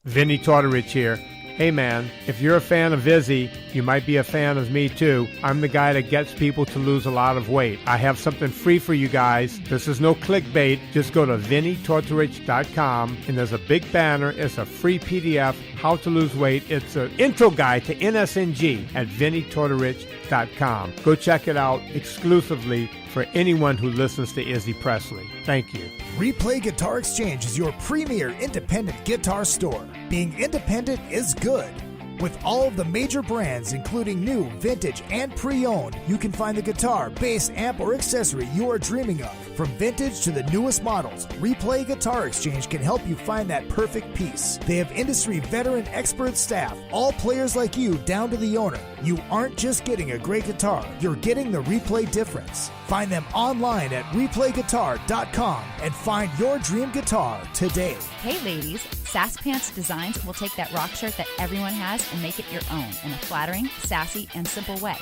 Vinny Tortorich here. Hey man, if you're a fan of Izzy, you might be a fan of me too. I'm the guy that gets people to lose a lot of weight. I have something free for you guys. This is no clickbait. Just go to VinnyTortorich.com and there's a big banner. It's a free PDF, how to lose weight. It's an intro guide to NSNG at VinnyTortorich.com. Go check it out exclusively for anyone who listens to Izzy Presley. Thank you. Replay Guitar Exchange is your premier independent guitar store. Being independent is good. With all of the major brands, including new, vintage, and pre-owned, you can find the guitar, bass, amp, or accessory you are dreaming of. From vintage to the newest models, Replay Guitar Exchange can help you find that perfect piece. They have industry veteran expert staff, all players like you down to the owner. You aren't just getting a great guitar, you're getting the Replay difference. Find them online at replayguitar.com and find your dream guitar today. Hey ladies, Sass Pants Designs will take that rock shirt that everyone has and make it your own in a flattering, sassy, and simple way.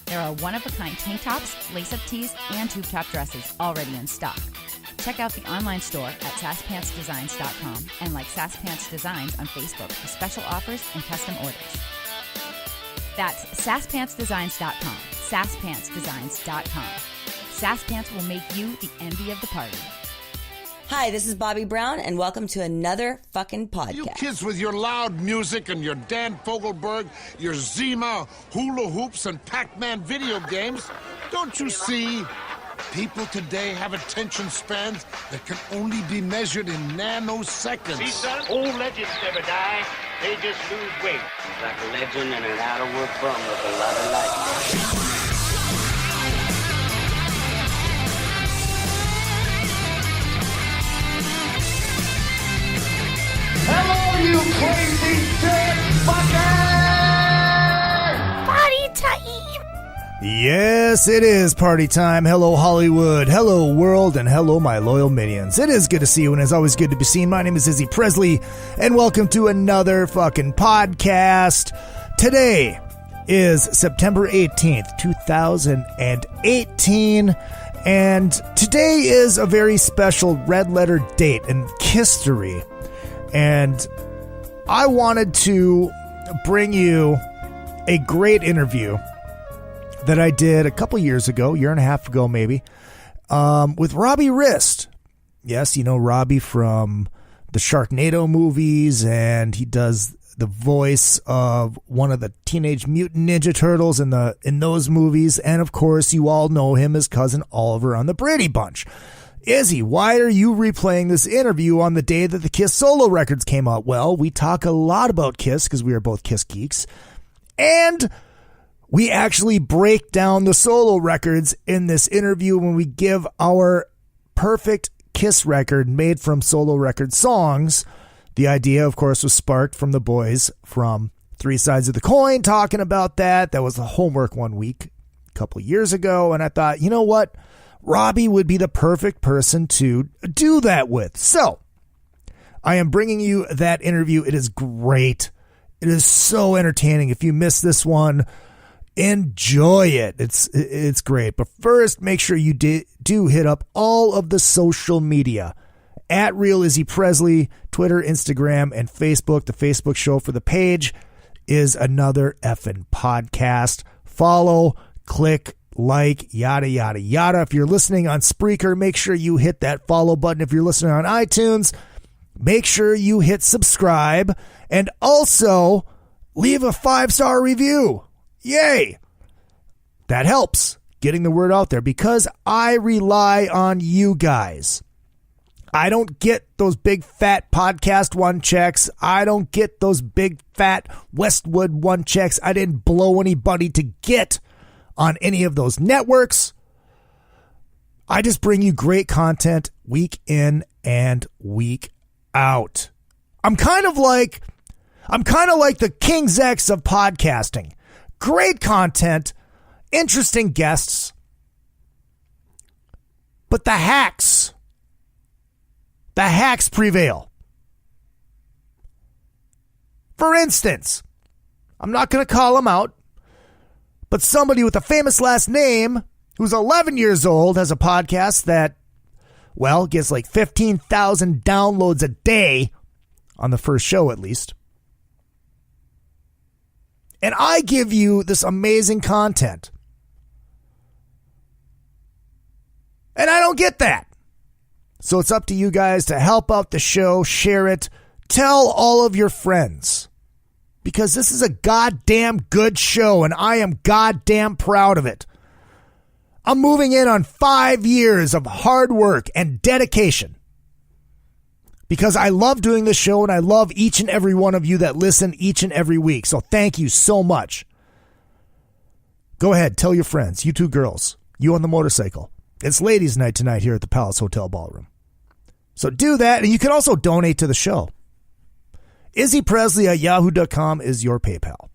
There are one-of-a-kind tank tops, lace-up tees, and tube-top dresses already in stock. Check out the online store at sasspantsdesigns.com and like Sass Pants Designs on Facebook for special offers and custom orders. That's sasspantsdesigns.com, sasspantsdesigns.com. Sass Pants will make you the envy of the party. Hi, this is Bobby Brown, and welcome to another fucking podcast. You kids with your loud music and your Dan Fogelberg, your Zima, hula hoops, and Pac-Man video games, don't you see? People today have attention spans that can only be measured in nanoseconds. See, son, old legends never die. They just lose weight. Like a legend and an out-of-work bum with a lot of life. Hello, you crazy dirt fucker! Party time! Yes, it is party time. Hello, Hollywood. Hello, world. And hello, my loyal minions. It is good to see you, and it's always good to be seen. My name is Izzy Presley, and welcome to another fucking podcast. Today is September 18th, 2018, and today is a very special red letter date in history. And I wanted to bring you a great interview that I did a couple years ago, year and a half ago maybe, with Robbie Rist. Yes, you know Robbie from the Sharknado movies, and he does the voice of one of the Teenage Mutant Ninja Turtles in those movies. And of course, you all know him as Cousin Oliver on the Brady Bunch. Izzy, why are you replaying this interview on the day that the Kiss solo records came out? Well, we talk a lot about Kiss because we are both Kiss geeks. And we actually break down the solo records in this interview when we give our perfect Kiss record made from solo record songs. The idea, of course, was sparked from the boys from Three Sides of the Coin talking about that. That was the homework one week a couple years ago. And I thought, you know what? Robbie would be the perfect person to do that with. So, I am bringing you that interview. It is great. It is so entertaining. If you missed this one, enjoy it. It's great. But first, make sure you do hit up all of the social media. At Real Izzy Presley, Twitter, Instagram, and Facebook. The Facebook show for the page is Another Effin' Podcast. Follow, click, like, yada, yada, yada. If you're listening on Spreaker, make sure you hit that follow button. If you're listening on iTunes, make sure you hit subscribe. And also, leave a 5-star review. Yay! That helps getting the word out there because I rely on you guys. I don't get those big fat Podcast One checks. I don't get those big fat Westwood One checks. I didn't blow anybody to get on any of those networks. I just bring you great content week in and week out. I'm kind of like the King's X of podcasting. Great content, interesting guests, but the hacks prevail. For instance, I'm not going to call them out, but somebody with a famous last name who's 11 years old has a podcast that, well, gets like 15,000 downloads a day on the first show at least. And I give you this amazing content. And I don't get that. So it's up to you guys to help out the show, share it, tell all of your friends. Because this is a goddamn good show, and I am goddamn proud of it. I'm moving in on 5 years of hard work and dedication. Because I love doing this show, and I love each and every one of you that listen each and every week. So thank you so much. Go ahead, tell your friends, you two girls, you on the motorcycle. It's ladies' night tonight here at the Palace Hotel Ballroom. So do that, and you can also donate to the show. IzzyPresley@yahoo.com is your PayPal.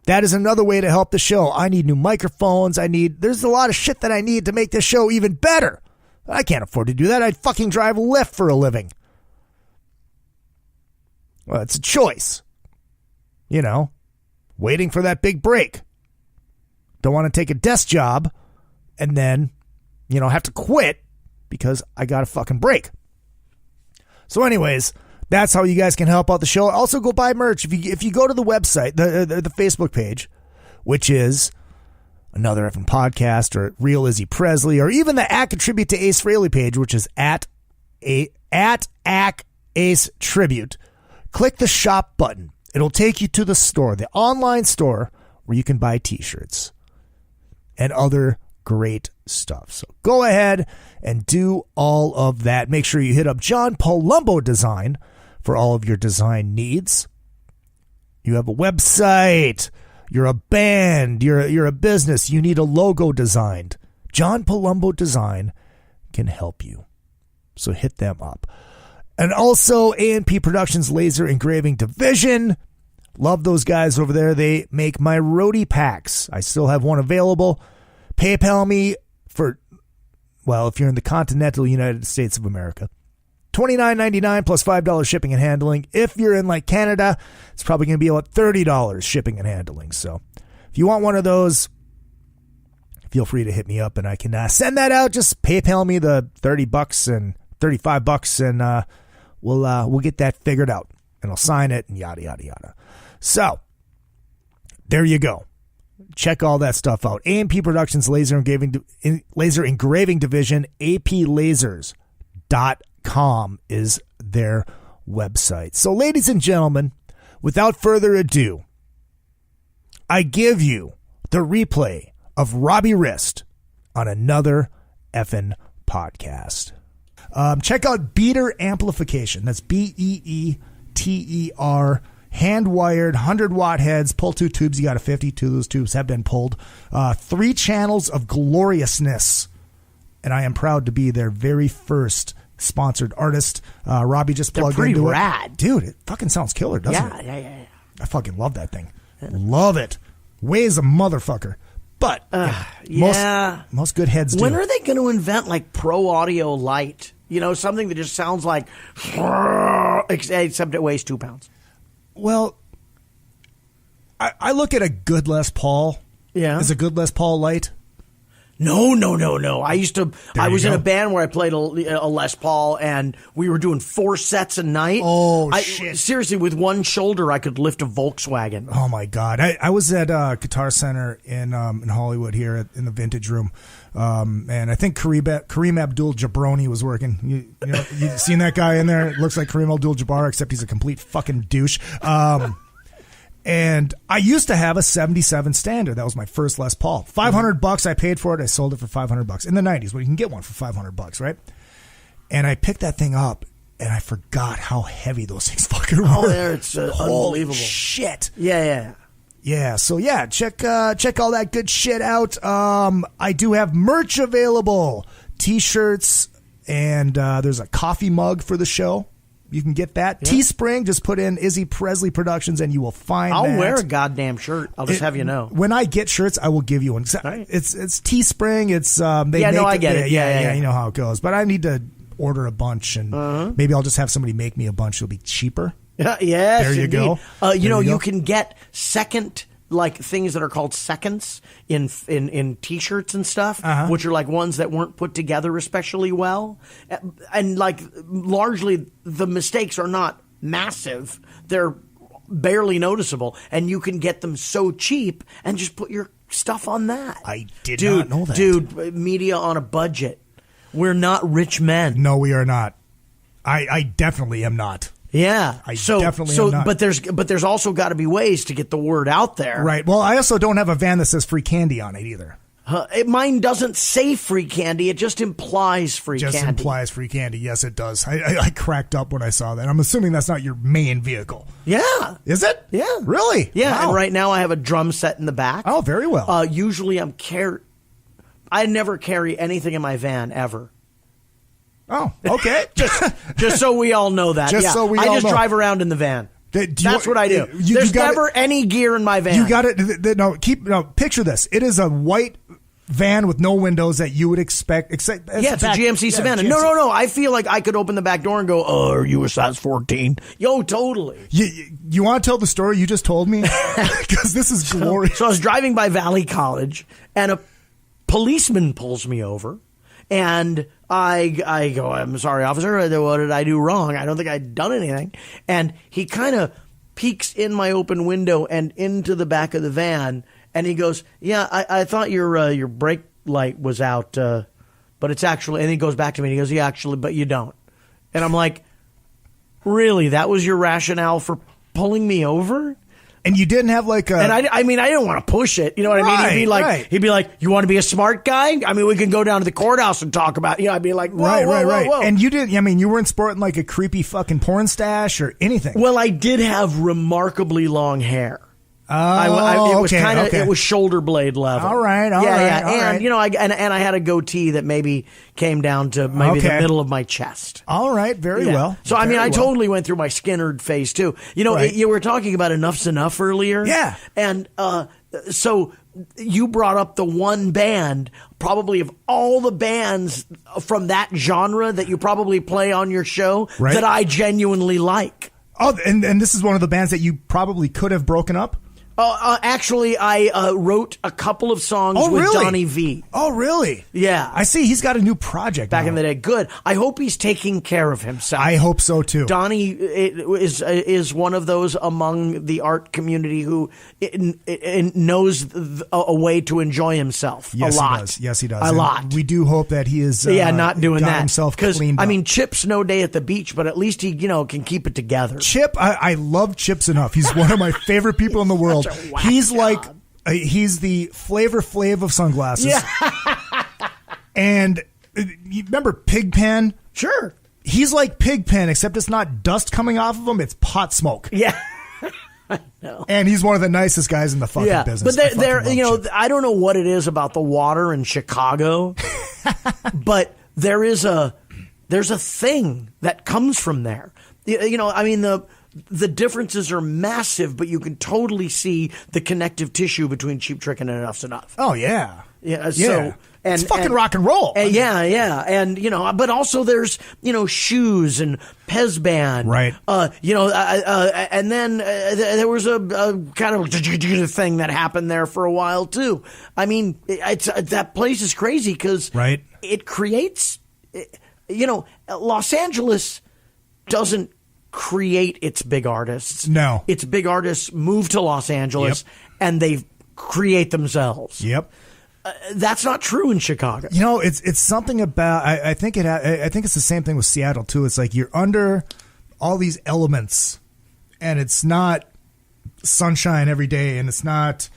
That is another way to help the show. I need new microphones. There's a lot of shit that I need to make this show even better. I can't afford to do that. I'd fucking drive a Lyft for a living. Well, it's a choice. You know, waiting for that big break. Don't want to take a desk job and then, have to quit because I got a fucking break. So anyways, that's how you guys can help out the show. Also, go buy merch. If you go to the website, the Facebook page, which is Another Effing Podcast or Real Izzy Presley, or even the at Contribute to Ace Frehley page, which is at Ace Tribute. Click the shop button. It'll take you to the store, the online store, where you can buy t-shirts and other great stuff. So go ahead and do all of that. Make sure you hit up John Palumbo Design for all of your design needs. You have a website, you're a band, you're a business, you need a logo designed. John Palumbo Design can help you. So hit them up. And also A&P Productions Laser Engraving Division. Love those guys over there. They make my roadie packs. I still have one available. PayPal me for, if you're in the continental United States of America, $29.99 plus $5 shipping and handling. If you're in like Canada, it's probably going to be about $30 shipping and handling. So if you want one of those, feel free to hit me up and I can send that out. Just PayPal me the $30 and $35 and we'll get that figured out and I'll sign it and yada, yada, yada. So there you go. Check all that stuff out. A&P Productions Laser Engraving Division, aplasers.com is their website. So, ladies and gentlemen, without further ado, I give you the replay of Robbie Rist on Another Effing Podcast. Check out Beater Amplification. That's BEETER. Hand-wired, 100-watt heads, pull 2 tubes, you got a 50, 2 of those tubes have been pulled. 3 channels of gloriousness, and I am proud to be their very first sponsored artist. Robbie just plugged into it. They're pretty rad. Dude, it fucking sounds killer, doesn't it? Yeah. I fucking love that thing. Love it. Weighs a motherfucker. But most good heads do. When are they going to invent like Pro Audio Light? Something that just sounds like, except it weighs 2 pounds. Well, I look at a good Les Paul. Yeah. Is a good Les Paul light? No. I was in a band where I played a Les Paul, and we were doing 4 sets a night. Oh, shit. Seriously, with one shoulder, I could lift a Volkswagen. Oh, my God. I was at Guitar Center in Hollywood here in the Vintage Room. And I think Kareem Abdul-Jabbar was working. You seen that guy in there? It looks like Kareem Abdul-Jabbar, except he's a complete fucking douche. And I used to have a 77 Standard. That was my first Les Paul. $500 I paid for it. I sold it for $500 in the 90s. Well, you can get one for $500, right? And I picked that thing up, and I forgot how heavy those things fucking were. Oh, there, it's unbelievable. Shit. Yeah. Yeah, so yeah, check all that good shit out. I do have merch available, t-shirts, and there's a coffee mug for the show. You can get that. Yeah. Teespring, just put in Izzy Presley Productions, and you will find I'll that. wear a goddamn shirt. I'll just have you know. When I get shirts, I will give you one. Right. It's Teespring. It's I get it. Yeah, you know how it goes. But I need to order a bunch, and maybe I'll just have somebody make me a bunch. It'll be cheaper. Yes, there you indeed. go. You can get second things that are called seconds in t-shirts and stuff, which are like ones that weren't put together especially well, and like largely the mistakes are not massive. They're barely noticeable, and you can get them so cheap and just put your stuff on that. I did not know that. Dude, media on a budget. We're not rich men. No, we are not. I definitely am not. Yeah, I definitely am not. But there's also got to be ways to get the word out there. Right. Well, I also don't have a van that says free candy on it either. Mine doesn't say free candy. It just implies free candy. Just implies free candy. Yes, it does. I cracked up when I saw that. I'm assuming that's not your main vehicle. Yeah. Is it? Yeah. Really? Yeah. Wow. And right now I have a drum set in the back. Oh, very well. Usually I never carry anything in my van ever. Oh, okay. just so we all know that. Just so we all know. I just drive around in the van. That's what I do. There's never any gear in my van. You got it. Picture this. It is a white van with no windows that you would expect. It's a GMC Savannah. GMC. No. I feel like I could open the back door and go, "Oh, are you a size 14?" Yo, totally. You want to tell the story you just told me? Because this is glorious. So I was driving by Valley College, and a policeman pulls me over. And I go, "I'm sorry, officer. What did I do wrong? I don't think I'd done anything." And he kind of peeks in my open window and into the back of the van, and he goes, "Yeah, I thought your brake light was out, but it's actually." And he goes back to me and he goes, "Yeah, actually, but you don't." And I'm like, "Really? That was your rationale for pulling me over?" And you didn't have like a... And I didn't want to push it. You know what I mean? He'd be like, "You want to be a smart guy? I mean, we can go down to the courthouse and talk about it." I'd be like, whoa, whoa. And you didn't, you weren't sporting like a creepy fucking porn stash or anything. Well, I did have remarkably long hair. It was shoulder blade level. All right. And I had a goatee that maybe came down to maybe the middle of my chest. All right, very well. So I totally went through my Skinnerd phase too. You were talking about Enough's Enough earlier. Yeah. And so you brought up the one band, probably of all the bands from that genre that you probably play on your show, that I genuinely like. Oh, and this is one of the bands that you probably could have broken up? Actually, I wrote a couple of songs with Donnie V. Oh, really? Yeah. I see he's got a new project back now. in the day. Good. I hope he's taking care of himself. I hope so, too. Donnie is one of those among the art community who knows a way to enjoy himself a lot. Yes, he does. A lot. We do hope that he is not doing that. Himself cleaned up. I mean, Chip's no day at the beach, but at least he can keep it together. Chip, I love Chip's enough. He's one of my favorite people in the world. He's like, he's the Flavor Flav of sunglasses. Yeah. And you remember Pigpen? Sure. He's like Pigpen, except it's not dust coming off of him, it's pot smoke. Yeah. I know. And he's one of the nicest guys in the fucking business. But I don't know what it is about the water in Chicago, but there's a thing that comes from there. The differences are massive, but you can totally see the connective tissue between Cheap Trick and Enough's Enough. Oh, yeah. Yeah. So, it's fucking rock and roll. Yeah. And, but also there's, shoes and Pez Band. Right. And then there was a kind of thing that happened there for a while, too. I mean, that place is crazy because it creates, Los Angeles doesn't create its big artists. No. Its big artists move to Los Angeles and they create themselves. Yep. That's not true in Chicago. It's something about I think it's the same thing with Seattle too. It's like you're under all these elements and it's not sunshine every day and it's not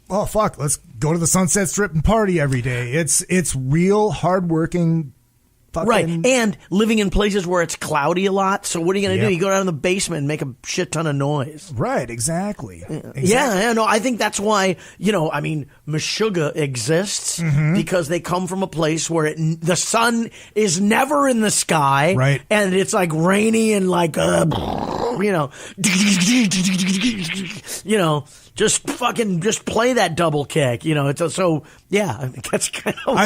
let's go to the Sunset Strip and party every day. It's real hardworking. Right, and living in places where it's cloudy a lot. So what are you going to do? You go down in the basement and make a shit ton of noise. Right, exactly. Yeah, no, I think that's why, Meshuggah exists because they come from a place where the sun is never in the sky. Right. And it's like rainy and like, just play that double kick. That's kind of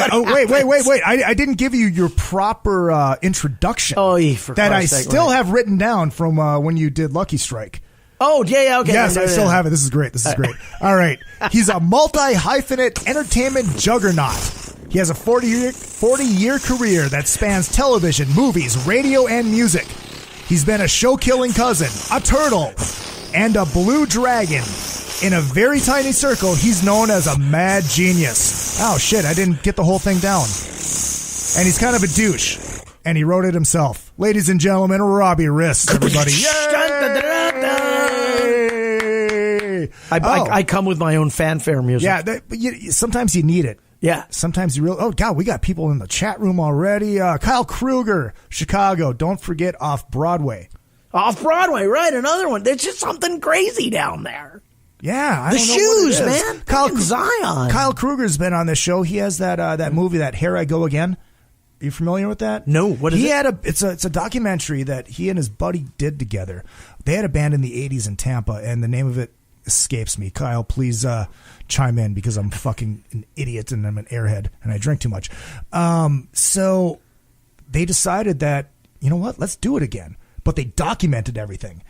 Wait. I didn't give you your proper introduction that I still have written down from when you did Lucky Strike. Oh, yeah, okay. Yes, I still have it. This is great. All right. He's a multi-hyphenate entertainment juggernaut. He has a 40-year career that spans television, movies, radio, and music. He's been a show-killing cousin, a turtle, and a blue dragon. In a very tiny circle, he's known as a mad genius. Oh, shit, I didn't get the whole thing down. And he's kind of a douche. And he wrote it himself. Ladies and gentlemen, Robbie Rist, everybody. Yay! I come with my own fanfare music. Yeah, but sometimes you need it. Yeah. Sometimes you really... Oh, God, we got people in the chat room already. Kyle Kruger, Chicago. Don't forget Off-Broadway. Off-Broadway, right. Another one. There's just something crazy down there. Yeah. I The don't know what shoes, it is. man. Zion. Kyle Kruger's been on this show. He has that movie, that Here I Go Again. Are you familiar with that? No. What is it? It's a documentary that he and his buddy did together. They had a band in the 80s in Tampa, and the name of it escapes me. Kyle, please chime in, because I'm fucking an idiot and I'm an airhead and I drink too much. So they decided that, you know what, let's do it again. But they documented everything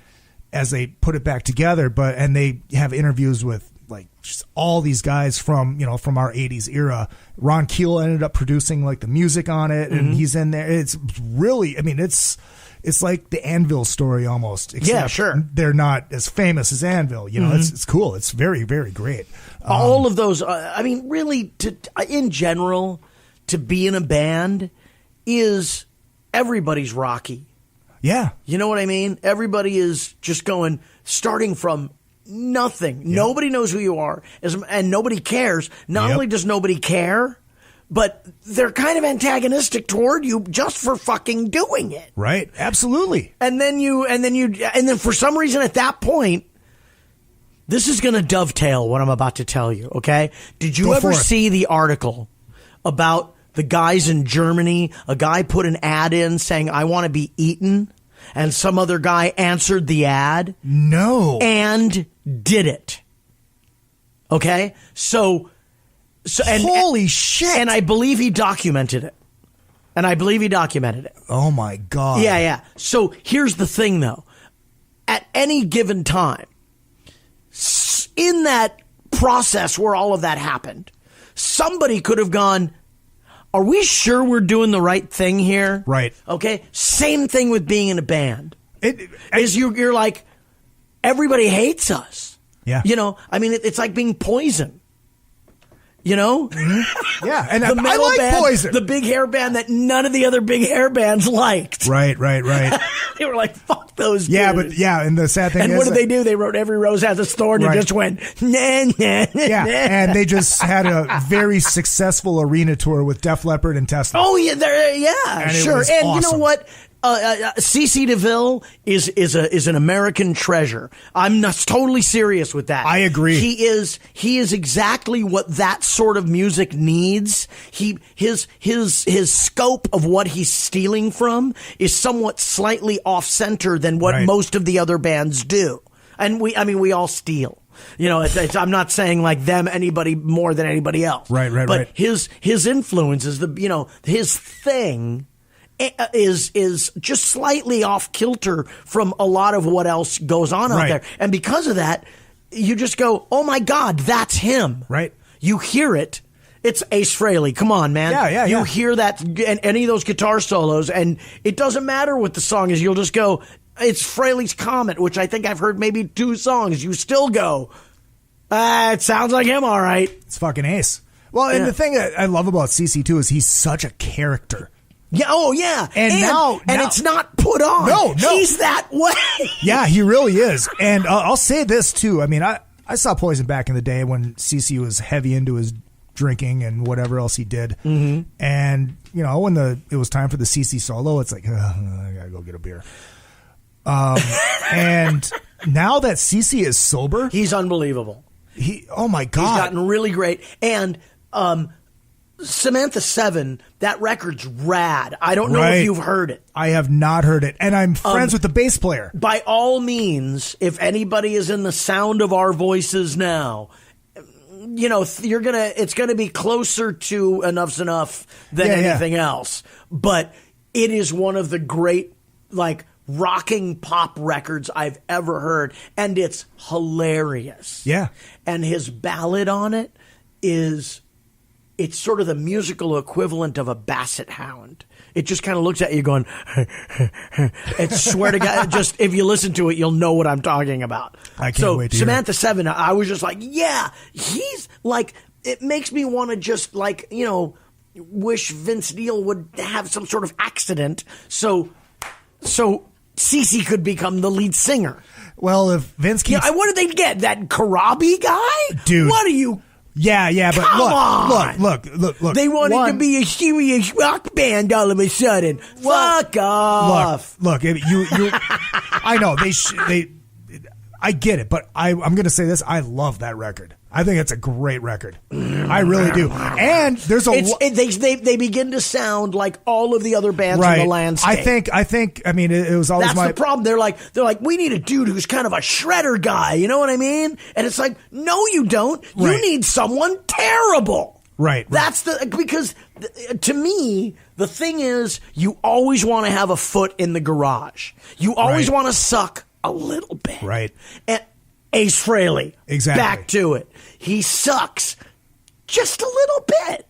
as they put it back together. And they have interviews with like just all these guys from our 80s era. Ron Keel ended up producing like the music on it, and he's in there. It's really, I mean, it's like the Anvil story almost. Except yeah, sure. They're not as famous as Anvil. It's cool. It's very, very great. All of those, really, in general, to be in a band is everybody's Rocky. Yeah. You know what I mean? Everybody is just starting from nothing. Yep. Nobody knows who you are, and nobody cares. Not only does nobody care, but they're kind of antagonistic toward you just for fucking doing it. Right. Absolutely. And then for some reason at that point, this is going to dovetail what I'm about to tell you, okay? Did you ever see the article about the guys in Germany? A guy put an ad in saying, "I want to be eaten," and some other guy answered the ad. No. And did it. Okay? So holy shit. And I believe he documented it. Oh my God. Yeah. So here's the thing, though. At any given time, in that process where all of that happened, somebody could have gone, "Are we sure we're doing the right thing here?" Right. Okay. Same thing with being in a band. You're like, everybody hates us. Yeah. It's like being Poison. Mm-hmm. Yeah. And I like band, Poison. the big hair band that none of the other big hair bands liked. Right. They were like, fuck those Yeah, dudes. but and the sad thing is... And what did they do? They wrote Every Rose Has a Thorn and just went, nah. Yeah, and they just had a very successful arena tour with Def Leppard and Tesla. Oh, yeah, And sure. was And awesome. you know what? CeCe DeVille is an American treasure. I'm not totally serious with that. I agree. He is exactly what that sort of music needs. His scope of what he's stealing from is somewhat slightly off center than what most of the other bands do. And we all steal. I'm not saying like anybody more than anybody else. Right. But his influence is his thing is just slightly off kilter from a lot of what else goes on out there. And because of that, you just go, "Oh my God, that's him." Right. You hear it. It's Ace Frehley. Come on, man. Yeah. You hear that and any of those guitar solos, and it doesn't matter what the song is. You'll just go, "It's Frehley's Comet," which I think I've heard maybe 2 songs. You still go, "It sounds like him, all right." It's fucking Ace. Well, and the thing that I love about CeCe too is he's such a character. Yeah. Oh, yeah. And now it's not put on. No. He's that way. Yeah, he really is. And I'll say this too. I mean, I saw Poison back in the day when CeCe was heavy into his drinking and whatever else he did. Mm-hmm. And when it was time for the CeCe solo, it's like, I gotta go get a beer. And now that CeCe is sober, he's unbelievable. Oh my God, he's gotten really great. And Samantha 7, that record's rad. I don't know if you've heard it. I have not heard it. And I'm friends with the bass player. By all means, if anybody is in the sound of our voices now, it's gonna be closer to Enough's Enough than anything else. But it is one of the great, rocking pop records I've ever heard. And it's hilarious. Yeah. And his ballad on it is it's sort of the musical equivalent of a basset hound. It just kind of looks at you going, and swear to God, just if you listen to it, you'll know what I'm talking about. I can't wait to hear it. Samantha Seven, I was just like, yeah, he's like, it makes me want to just like, wish Vince Neil would have some sort of accident so Cece could become the lead singer. Well, if Vince keeps... Yeah, what did they get? That Karabi guy? Dude. What are you... Yeah, but Come on. look. They wanted to be a serious rock band all of a sudden. Fuck off. Look. You. I know they. I get it, but I'm going to say this. I love that record. I think it's a great record. I really do. And there's they begin to sound like all of the other bands in the landscape. I think. I mean, it was always That's the problem. They're like, we need a dude who's kind of a shredder guy. You know what I mean? And it's like, no, you don't. You need someone terrible. Right. That's because to me, the thing is, you always want to have a foot in the garage. You always want to suck a little bit. Right. And Ace Frehley. Exactly. Back to it. He sucks just a little bit.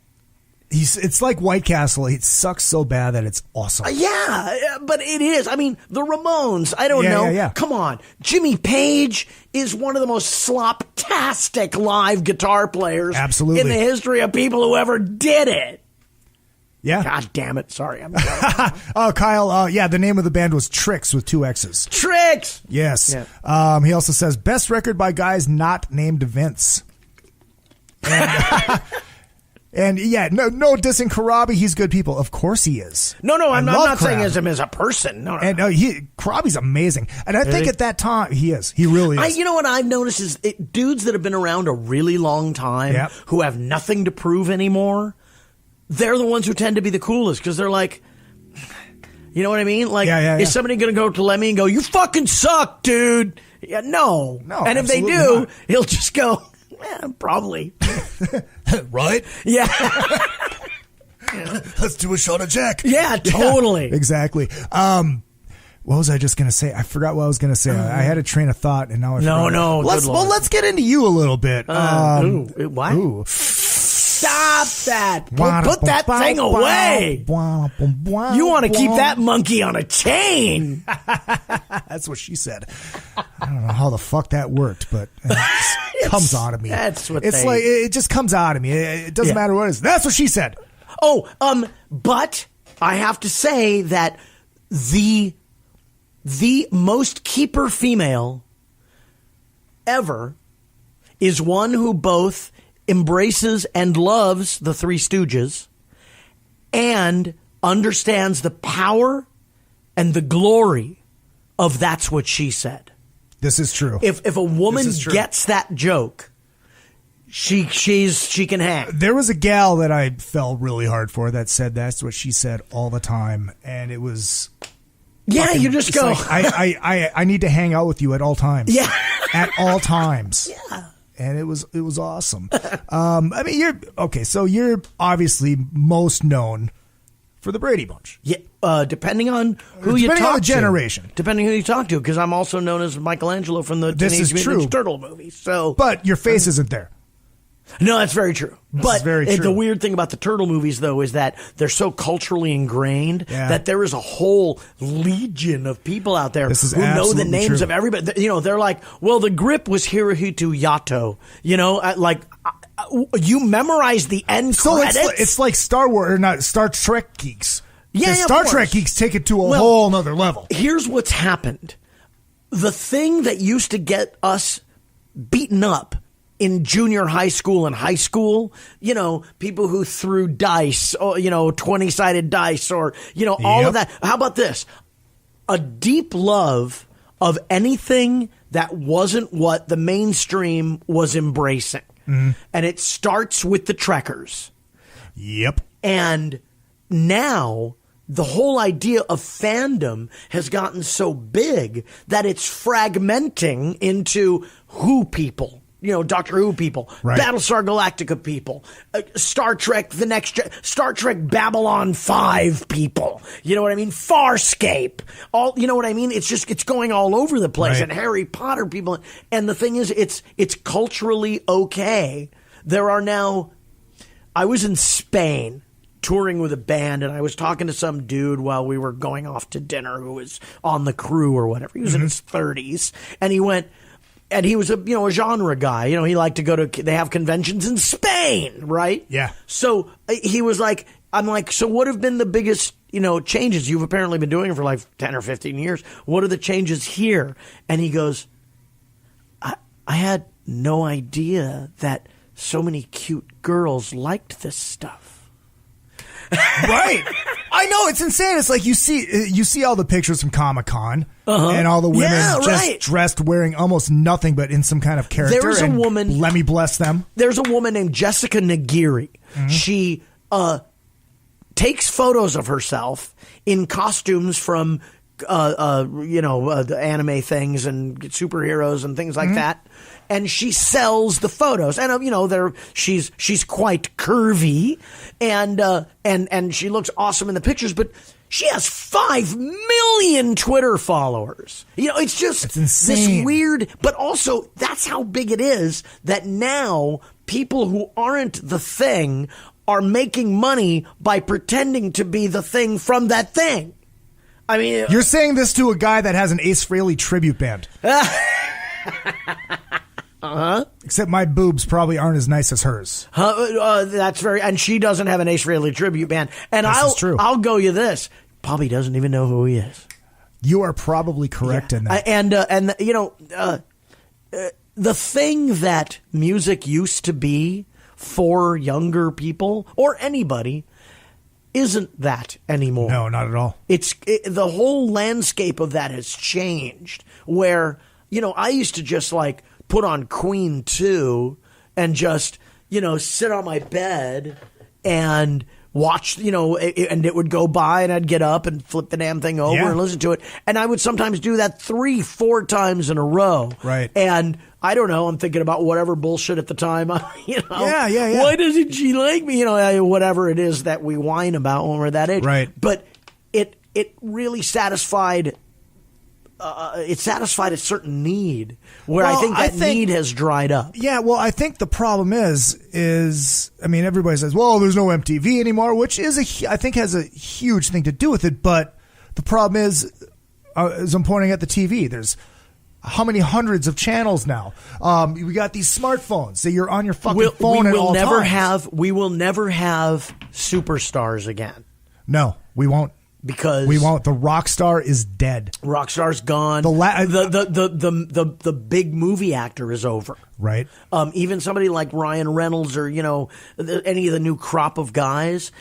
It's like White Castle. It sucks so bad that it's awesome. Yeah, but it is. I mean, the Ramones, I don't know. Yeah. Come on. Jimmy Page is one of the most slop-tastic live guitar players Absolutely. in the history of people who ever did it. Yeah. God damn it. Sorry. I'm sorry. Oh, Kyle. The name of the band was Tricks with 2 X's. Tricks! Yes. Yeah. He also says, best record by guys not named Vince. And no dissing Karabi. He's good people. Of course he is. No, I'm not saying Karabi. him as a person. No. And Karabi's amazing. And I think at that time, he is. He really is. You know what I've noticed is dudes that have been around a really long time who have nothing to prove anymore, they're the ones who tend to be the coolest because they're like, you know what I mean? Like, is somebody going to go to Lemmy and go, you fucking suck, dude? Yeah, no. And if they do, not. He'll just go, probably. Right? Yeah. Let's do a shot of Jack. Yeah, totally. Exactly. What was I just going to say? I forgot what I was going to say. I had a train of thought, and now I forgot. No. Let's get into you a little bit. What? Ooh. Stop that. Put that thing away. You want to keep that monkey on a chain. That's what she said. I don't know how the fuck that worked, but it comes out of me. That's what it just comes out of me. It doesn't matter what it is. That's what she said. But I have to say that the most keeper female ever is one who both embraces and loves the Three Stooges and understands the power and the glory of That's What She Said. This is true. If a woman gets that joke, she can hang. There was a gal that I fell really hard for that said That's What She Said all the time, and it was... Yeah, you just go... Like, I need to hang out with you at all times. Yeah. At all times. Yeah. And it was awesome. I mean, you're obviously most known for the Brady Bunch. Yeah, depending on who you talk to. Depending on the generation. Depending who you talk to, because I'm also known as Michelangelo from the Teenage Mutant Ninja Turtle movies. So, but your face isn't there. No, that's very true. But very true. The weird thing about the Turtle movies, though, is that they're so culturally ingrained that there is a whole legion of people out there who know the names of everybody. You know, they're like, well, the grip was Hirohito Yato. You know, you memorize the end credits. It's like Star Wars, or not Star Trek geeks. Yeah, Star Trek geeks take it to a whole nother level. Here's what's happened. The thing that used to get us beaten up in junior high school and high school, you know, people who threw dice, or, 20-sided dice, or, all of that. How about this? A deep love of anything that wasn't what the mainstream was embracing. Mm-hmm. And it starts with the Trekkers. Yep. And now the whole idea of fandom has gotten so big that it's fragmenting into Who people. Doctor Who people, right. Battlestar Galactica people, Star Trek Star Trek Babylon 5 people. You know what I mean? Farscape. You know what I mean? It's going all over the place. Right. And Harry Potter people. And the thing is, it's culturally okay. There are now, I was in Spain touring with a band, and I was talking to some dude while we were going off to dinner who was on the crew or whatever. He was in his 30s, and he went, and he was a genre guy. He liked to go to, they have conventions in Spain, right? Yeah. So he was like, I'm like, so what have been the biggest, changes? You've apparently been doing it for like 10 or 15 years. What are the changes here? And he goes, I had no idea that so many cute girls liked this stuff. Right. I know, it's insane. It's like you see all the pictures from Comic-Con and all the women just dressed wearing almost nothing but in some kind of character. There's a woman. Let me bless them. There's a woman named Jessica Nagiri. She takes photos of herself in costumes from the anime things and superheroes and things like that. And she sells the photos, and she's quite curvy, and she looks awesome in the pictures. But she has 5 million Twitter followers. It's just insane. This weird. But also, that's how big it is that now people who aren't the thing are making money by pretending to be the thing from that thing. I mean, you're saying this to a guy that has an Ace Frehley tribute band. Except my boobs probably aren't as nice as hers. That's and she doesn't have an Ace Frehley tribute band. And This is true. I'll go you this. Bobby doesn't even know who he is. You are probably correct in that. The thing that music used to be for younger people or anybody isn't that anymore. No, not at all. The whole landscape of that has changed where, I used to just like put on Queen 2 and just, sit on my bed and watch, and it would go by and I'd get up and flip the damn thing over and listen to it. And I would sometimes do that 3-4 times in a row. Right. And I don't know, I'm thinking about whatever bullshit at the time. Yeah. Why doesn't she like me? Whatever it is that we whine about when we're that age. Right. But it really satisfied it satisfied a certain need where I think that need has dried up. Yeah, well, I think the problem is I mean, everybody says, well, there's no MTV anymore, which I think has a huge thing to do with it. But the problem is, as I'm pointing at the TV, there's how many hundreds of channels now? We got these smartphones, so you're on your fucking phone at all times. We will never have superstars again. No, we won't. Because we won't. The rock star is dead. Rock star's gone. The big movie actor is over. Right. Even somebody like Ryan Reynolds or any of the new crop of guys,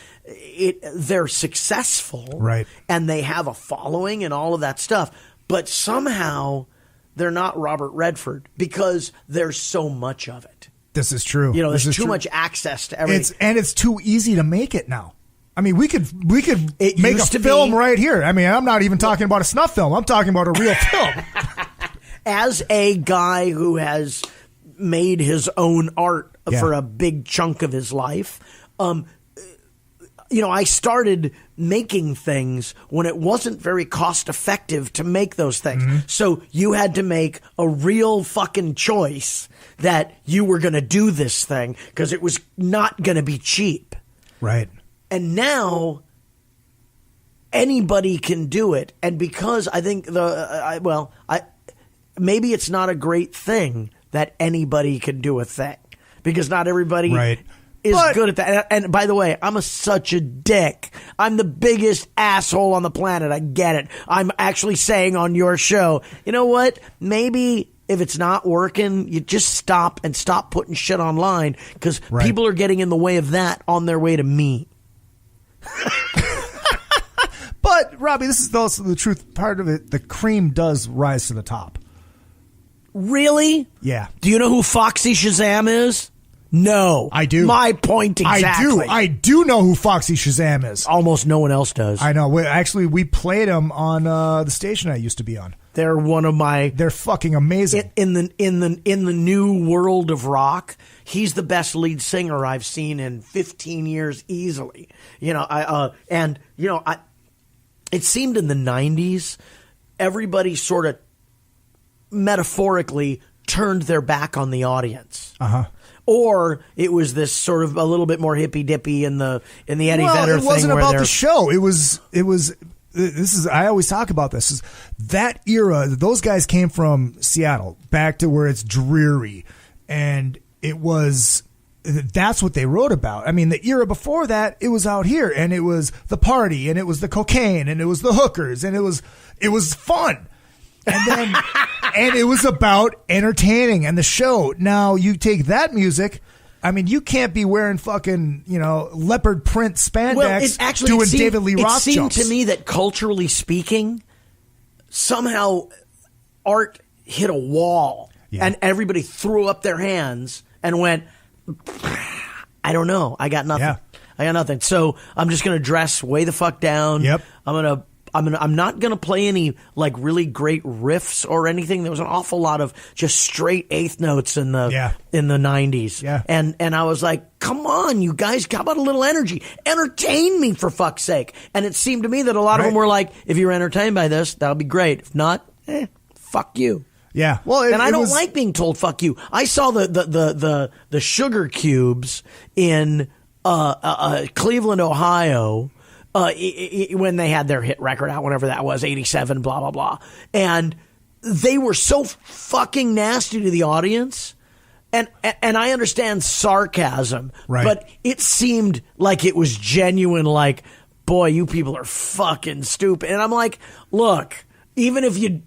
they're successful. Right. And they have a following and all of that stuff. But somehow they're not Robert Redford because there's so much of it. This is true. There's too much access to everything. It's too easy to make it now. I mean, we could make a film right here. I mean, I'm not even talking about a snuff film. I'm talking about a real film. As a guy who has made his own art for a big chunk of his life, I started making things when it wasn't very cost effective to make those things. Mm-hmm. So you had to make a real fucking choice that you were going to do this thing because it was not going to be cheap. Right. And now anybody can do it. And because I think maybe it's not a great thing that anybody can do a thing because not everybody is good at that. And by the way, I'm such a dick. I'm the biggest asshole on the planet. I get it. I'm actually saying on your show, you know what? Maybe if it's not working, you just stop putting shit online because people are getting in the way of that on their way to me. But Robbie, this is also the truth. Part of it, the cream does rise to the top. Really? Yeah. Do you know who Foxy Shazam is? No. I do. My point exactly. I do know who Foxy Shazam is. Almost no one else does. I know. We played him on the station I used to be on. They're one of my. They're fucking amazing. In the new world of rock, he's the best lead singer I've seen in 15 years easily. It seemed in the 90s, everybody sort of metaphorically turned their back on the audience. Uh-huh. or it was this sort of a little bit more hippy dippy in the Eddie Vedder thing. It wasn't where about they're- the show. It was. This is. I always talk about this. Is that era? Those guys came from Seattle back to where it's dreary, and it was. That's what they wrote about. I mean, the era before that, it was out here, and it was the party, and it was the cocaine, and it was the hookers, and it was fun. And then, and it was about entertaining and the show. Now you take that music. I mean, you can't be wearing fucking, leopard print spandex doing David Lee Roth It seemed jumps. to me that culturally speaking, somehow art hit a wall, and everybody threw up their hands and went, I don't know. I got nothing. Yeah. I got nothing. So I'm just going to dress way the fuck down. Yep. I'm not going to play any like really great riffs or anything. There was an awful lot of just straight eighth notes in the 90s. Yeah. And I was like, come on, you guys, how about a little energy? Entertain me for fuck's sake. And it seemed to me that a lot of them were like, if you're entertained by this, that'll be great. If not, fuck you. Yeah. Well, and I don't like being told fuck you. I saw the sugar cubes in Cleveland, Ohio, when they had their hit record out, whenever that was, 87, blah, blah, blah. And they were so fucking nasty to the audience. And I understand sarcasm, but it seemed like it was genuine, like, boy, you people are fucking stupid. And I'm like, look, even if you...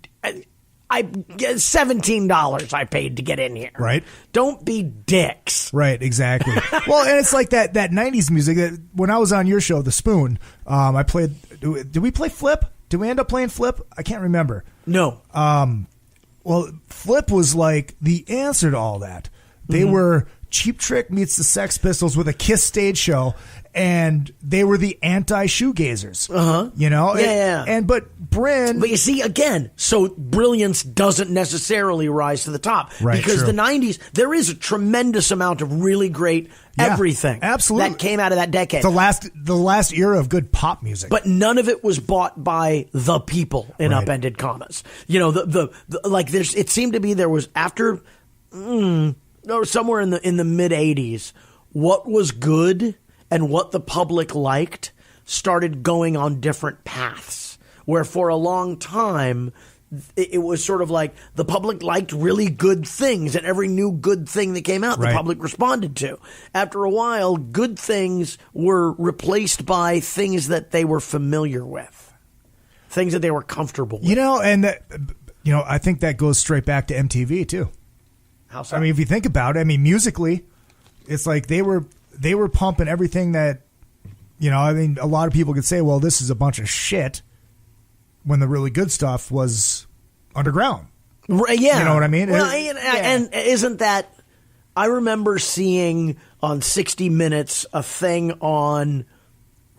I get $17 I paid to get in here. Right. Don't be dicks. Right, exactly. Well, and it's like that 90s music. That when I was on your show, The Spoon, I played... Did we play Flip? Did we end up playing Flip? I can't remember. No. Well, Flip was like the answer to all that. They were Cheap Trick meets the Sex Pistols with a Kiss stage show, and they were the anti-shoegazers. Yeah. But Bryn... But you see, again, so brilliance doesn't necessarily rise to the top. Right, because true. the 90s, there is a tremendous amount of really great everything. Absolutely. That came out of that decade. The last era of good pop music. But none of it was bought by the people in upended commas. The like there's it seemed to be there was after or somewhere in the mid 80s, what was good and what the public liked started going on different paths. Where for a long time, it was sort of like the public liked really good things, and every new good thing that came out, the public responded to. After a while, good things were replaced by things that they were familiar with, things that they were comfortable with. I think that goes straight back to MTV too. How so? I mean, if you think about it, musically, it's like they were pumping everything that, a lot of people could say, well, this is a bunch of shit, when the really good stuff was underground. Right, yeah. You know what I mean? Well, and isn't that, I remember seeing on 60 Minutes a thing on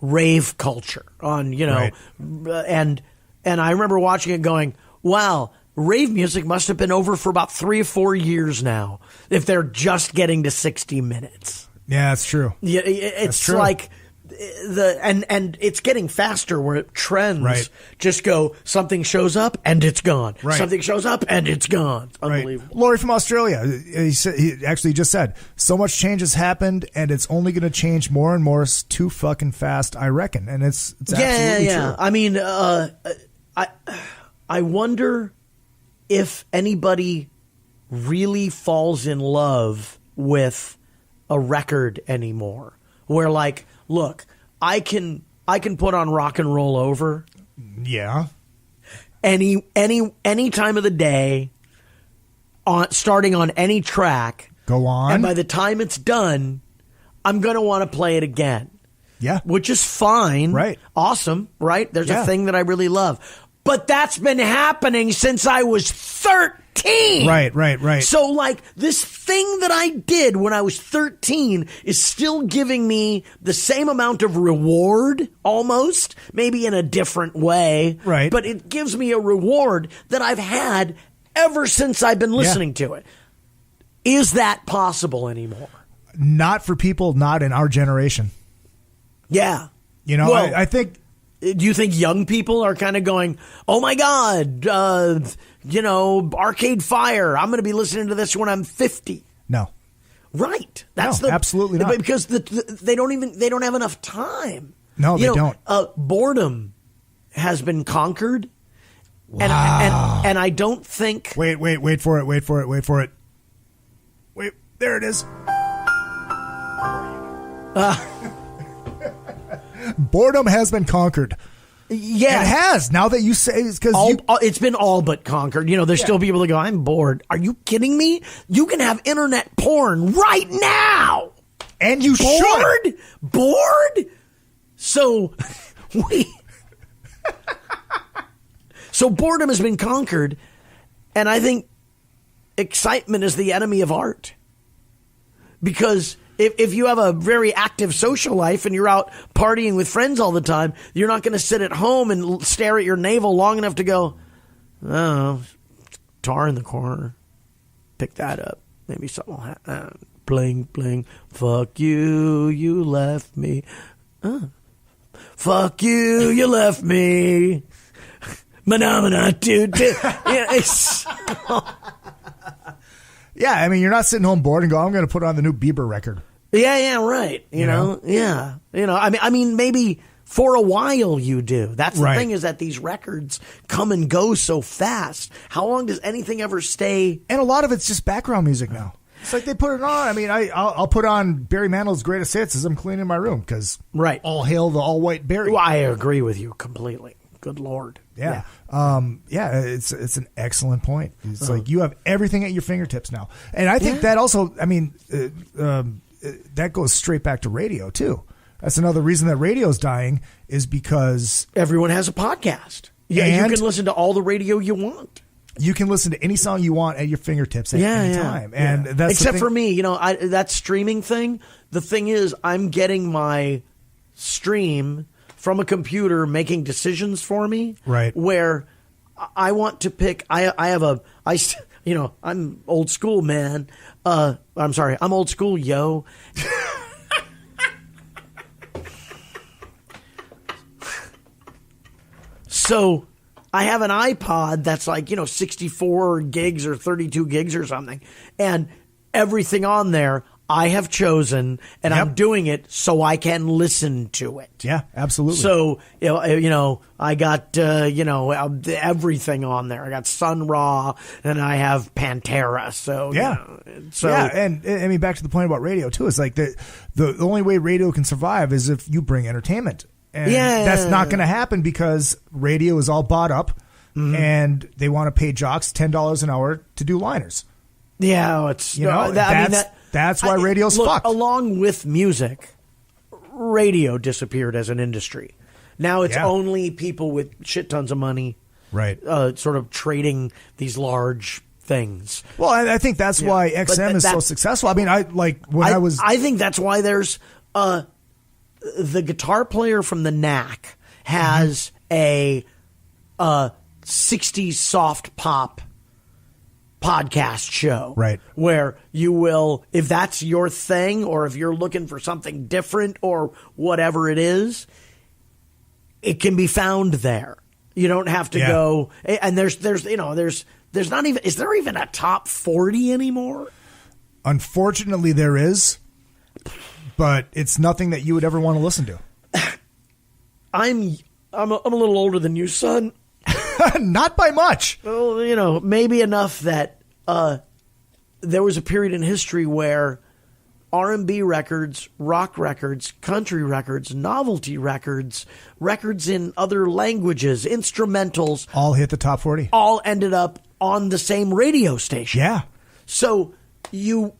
rave culture, on, and I remember watching it going, wow, rave music must have been over for about 3 or 4 years now, if they're just getting to 60 Minutes. Yeah, that's true. Yeah, it's true. Like and it's getting faster where trends just go, something shows up and it's gone. Right. Something shows up and it's gone. It's unbelievable. Laurie from Australia, he actually just said, so much change has happened and it's only going to change more and more too fucking fast, I reckon. And it's absolutely true. I mean, I wonder if anybody really falls in love with a record anymore, where like, look, I can put on Rock and Roll Over. Yeah. Any time of the day, starting on any track. Go on. And by the time it's done, I'm going to want to play it again. Yeah. Which is fine. Right. Awesome. Right. There's a thing that I really love. But that's been happening since I was 13. Right. So, like, this thing that I did when I was 13 is still giving me the same amount of reward, almost, maybe in a different way. Right. But it gives me a reward that I've had ever since I've been listening to it. Is that possible anymore? Not for people not in our generation. Yeah. Well, I think... Do you think young people are kind of going, oh my God, Arcade Fire, I'm going to be listening to this when I'm 50? No. Right. No, absolutely not. Because they don't have enough time. No, they don't. Boredom has been conquered. Wow. And I don't think. Wait for it. Wait, there it is. Boredom has been conquered. Yeah, it has. Now that you say, because it's been all but conquered. There's still people that go, "I'm bored." Are you kidding me? You can have internet porn right now, and you should. Bored. So so boredom has been conquered, and I think excitement is the enemy of art. Because if you have a very active social life and you're out partying with friends all the time, you're not going to sit at home and stare at your navel long enough to go, oh, guitar in the corner, pick that up. Maybe something will happen. Bling, bling. Fuck you, you left me. Fuck you, you left me. Manamana, dude. Yeah, I mean, you're not sitting home bored and go, I'm going to put on the new Bieber record. Yeah, right. You know? Yeah. I mean, maybe for a while you do. That's the thing, is that these records come and go so fast. How long does anything ever stay? And a lot of it's just background music now. It's like they put it on. I mean, I'll put on Barry Manilow's greatest hits as I'm cleaning my room because all hail the all-white Barry. Well, I agree with you completely. Good Lord. Yeah. It's an excellent point. It's like you have everything at your fingertips now. And I think that also, I mean, that goes straight back to radio, too. That's another reason that radio's dying is because everyone has a podcast. Yeah, you can listen to all the radio you want. You can listen to any song you want at your fingertips at any time. And that's except for me, that streaming thing. The thing is, I'm getting my stream from a computer making decisions for me. Right. Where I want to pick, I'm old school, man. I'm sorry, I'm old school, yo. So I have an iPod that's like, 64 gigs or 32 gigs or something. And everything on there I have chosen, and I'm doing it so I can listen to it. Yeah, absolutely. So, I got, everything on there. I got Sun Ra, and I have Pantera. So, and I mean, back to the point about radio, too. It's like the only way radio can survive is if you bring entertainment. And that's not going to happen because radio is all bought up, and they want to pay jocks $10 an hour to do liners. Yeah, it's that's why radio's fucked. Along with music, radio disappeared as an industry. Now it's only people with shit tons of money, right? Sort of trading these large things. Well, I think that's why XM is so successful. I mean, I think that's why there's the guitar player from the Knack has a 60s soft pop podcast show, right? Where you will, if that's your thing, or if you're looking for something different or whatever it is, it can be found there. You don't have to go. And there's not even, is there even a top 40 anymore? Unfortunately, there is, but it's nothing that you would ever want to listen to. I'm a little older than you, son. Not by much. Well, maybe enough that there was a period in history where R&B records, rock records, country records, novelty records, records in other languages, instrumentals, all hit the top 40. All ended up on the same radio station. Yeah. So if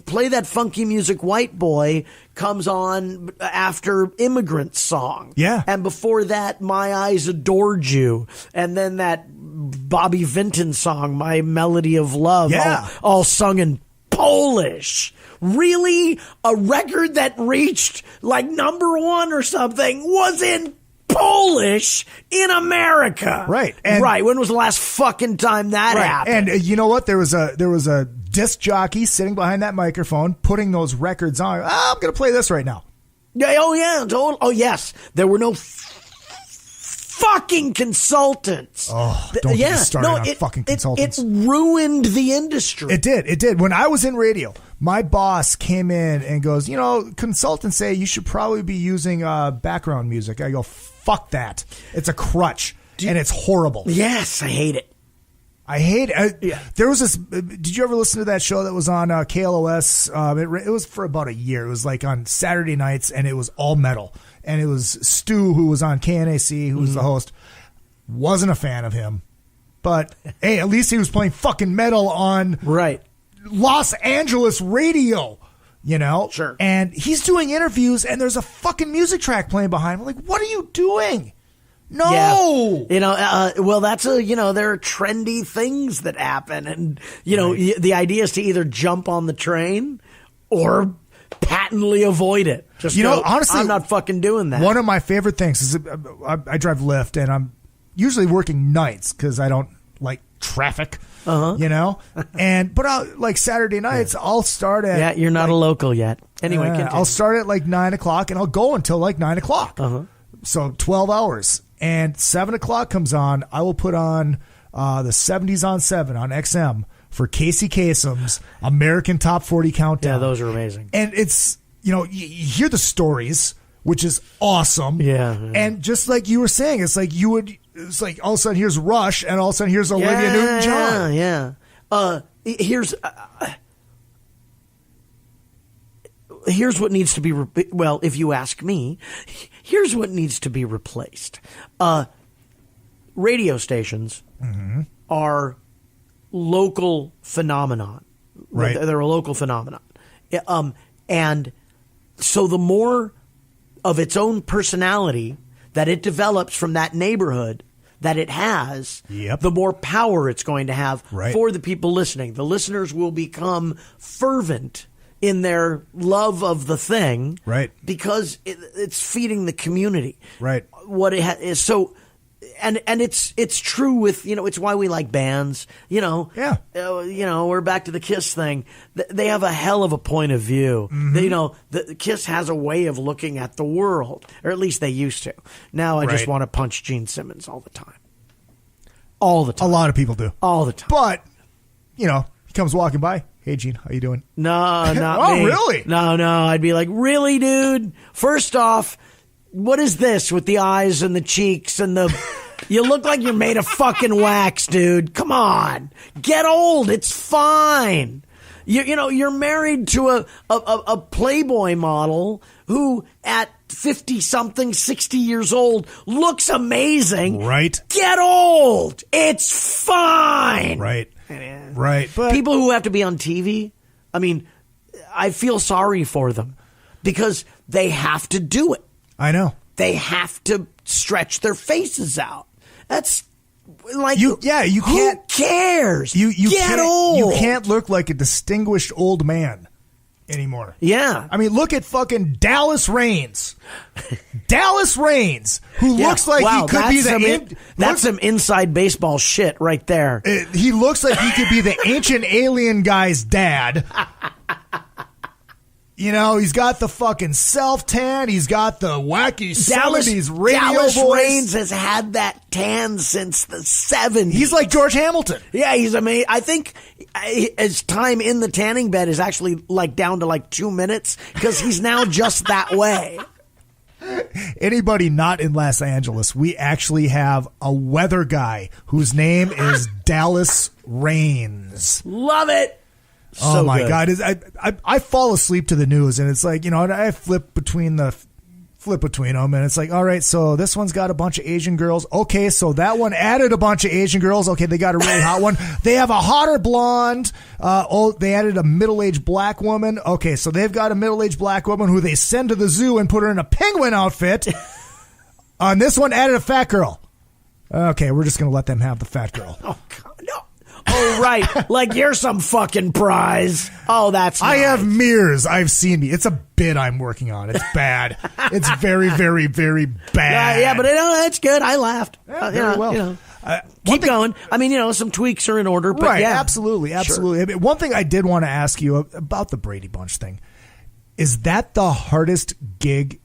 Play That Funky Music White Boy comes on after Immigrant Song. Yeah. And before that, My Eyes Adored You. And then that Bobby Vinton song, My Melody of Love. Yeah. All sung in Polish. Really? A record that reached like #1 or something was in Polish in America. Right. Right. When was the last fucking time that happened? And you know what? There was a disc jockey sitting behind that microphone putting those records on. I'm going to play this right now. Oh, yeah. Oh, yes. There were no fucking consultants. Oh, don't get me started on fucking consultants. It ruined the industry. It did. When I was in radio, my boss came in and goes, consultants say you should probably be using background music. I go, fuck that. It's a crutch, and it's horrible. Yes, I hate it. I hate it. There was this. Did you ever listen to that show that was on KLOS? It was for about a year. It was like on Saturday nights, and it was all metal. And it was Stu, who was on KNAC, who was the host. Wasn't a fan of him. But, hey, at least he was playing fucking metal on Los Angeles radio, Sure. And he's doing interviews, and there's a fucking music track playing behind him. I'm like, what are you doing? No. Yeah. Well, that's there are trendy things that happen. And, the idea is to either jump on the train or patently avoid it. Just honestly, I'm not fucking doing that. One of my favorite things is I drive Lyft, and I'm usually working nights because I don't like traffic, but like Saturday nights, I'll start at... Yeah, you're not a local yet. Anyway, continue. I'll start at like 9 o'clock, and I'll go until like 9 o'clock. So 12 hours. And 7 o'clock comes on, I will put on the 70s on 7 on XM for Casey Kasem's American Top 40 Countdown. Yeah, those are amazing. And it's, you hear the stories, which is awesome. Yeah. And just like you were saying, it's like all of a sudden here's Rush, and all of a sudden here's Olivia Newton-John. Yeah. Here's what needs to be, if you ask me, here's what needs to be replaced. Radio stations are local phenomenon. Right. They're a local phenomenon. And so the more of its own personality that it develops from that neighborhood that it has, the more power it's going to have for the people listening. The listeners will become fervent in their love of the thing, because it's feeding the community, what it is. So, and it's true with it's why we like bands. We're back to the Kiss thing. They have a hell of a point of view. The Kiss has a way of looking at the world, or at least they used to. Now I just want to punch Gene Simmons all the time. All the time. A lot of people do. All the time. But he comes walking by. Hey, Gene, how you doing? No, not oh, me. Really? No. I'd be like, really, dude? First off, what is this with the eyes and the cheeks and the... You look like you're made of fucking wax, dude. Come on. Get old. It's fine. You're married to a Playboy model who at 50-something, 60 years old looks amazing. Right. Get old. It's fine. Right. Right. But people who have to be on TV, I feel sorry for them because they have to do it. I know. They have to stretch their faces out. That's like you can't. Who cares? You get can't, old. You can't look like a distinguished old man anymore. Yeah. Look at fucking Dallas Reigns. Dallas Reigns, who looks like he could be that's some inside baseball shit right there. He looks like he could be the ancient alien guy's dad. He's got the fucking self-tan. He's got the wacky 70s radio Dallas voice. Reigns has had that tan since the 70s. He's like George Hamilton. Yeah, he's amazing. I think his time in the tanning bed is actually down to 2 minutes because he's now just that way. Anybody not in Los Angeles, we actually have a weather guy whose name is Dallas Reigns. Love it. Oh, my good. God. I fall asleep to the news, and it's like, I flip between them, and it's like, all right, so this one's got a bunch of Asian girls. Okay, so that one added a bunch of Asian girls. Okay, they got a really hot one. They have a hotter blonde. They added a middle-aged black woman. Okay, so they've got a middle-aged black woman who they send to the zoo and put her in a penguin outfit. On this one, added a fat girl. Okay, we're just going to let them have the fat girl. Oh, God, no. Oh, right. You're some fucking prize. Oh, that's nice. I have mirrors. I've seen me. It's a bit I'm working on. It's bad. It's very, very, very bad. Yeah, but that's good. I laughed. Very well. Keep going. Some tweaks are in order. But right, yeah. absolutely. Sure. One thing I did want to ask you about the Brady Bunch thing. Is that the hardest gig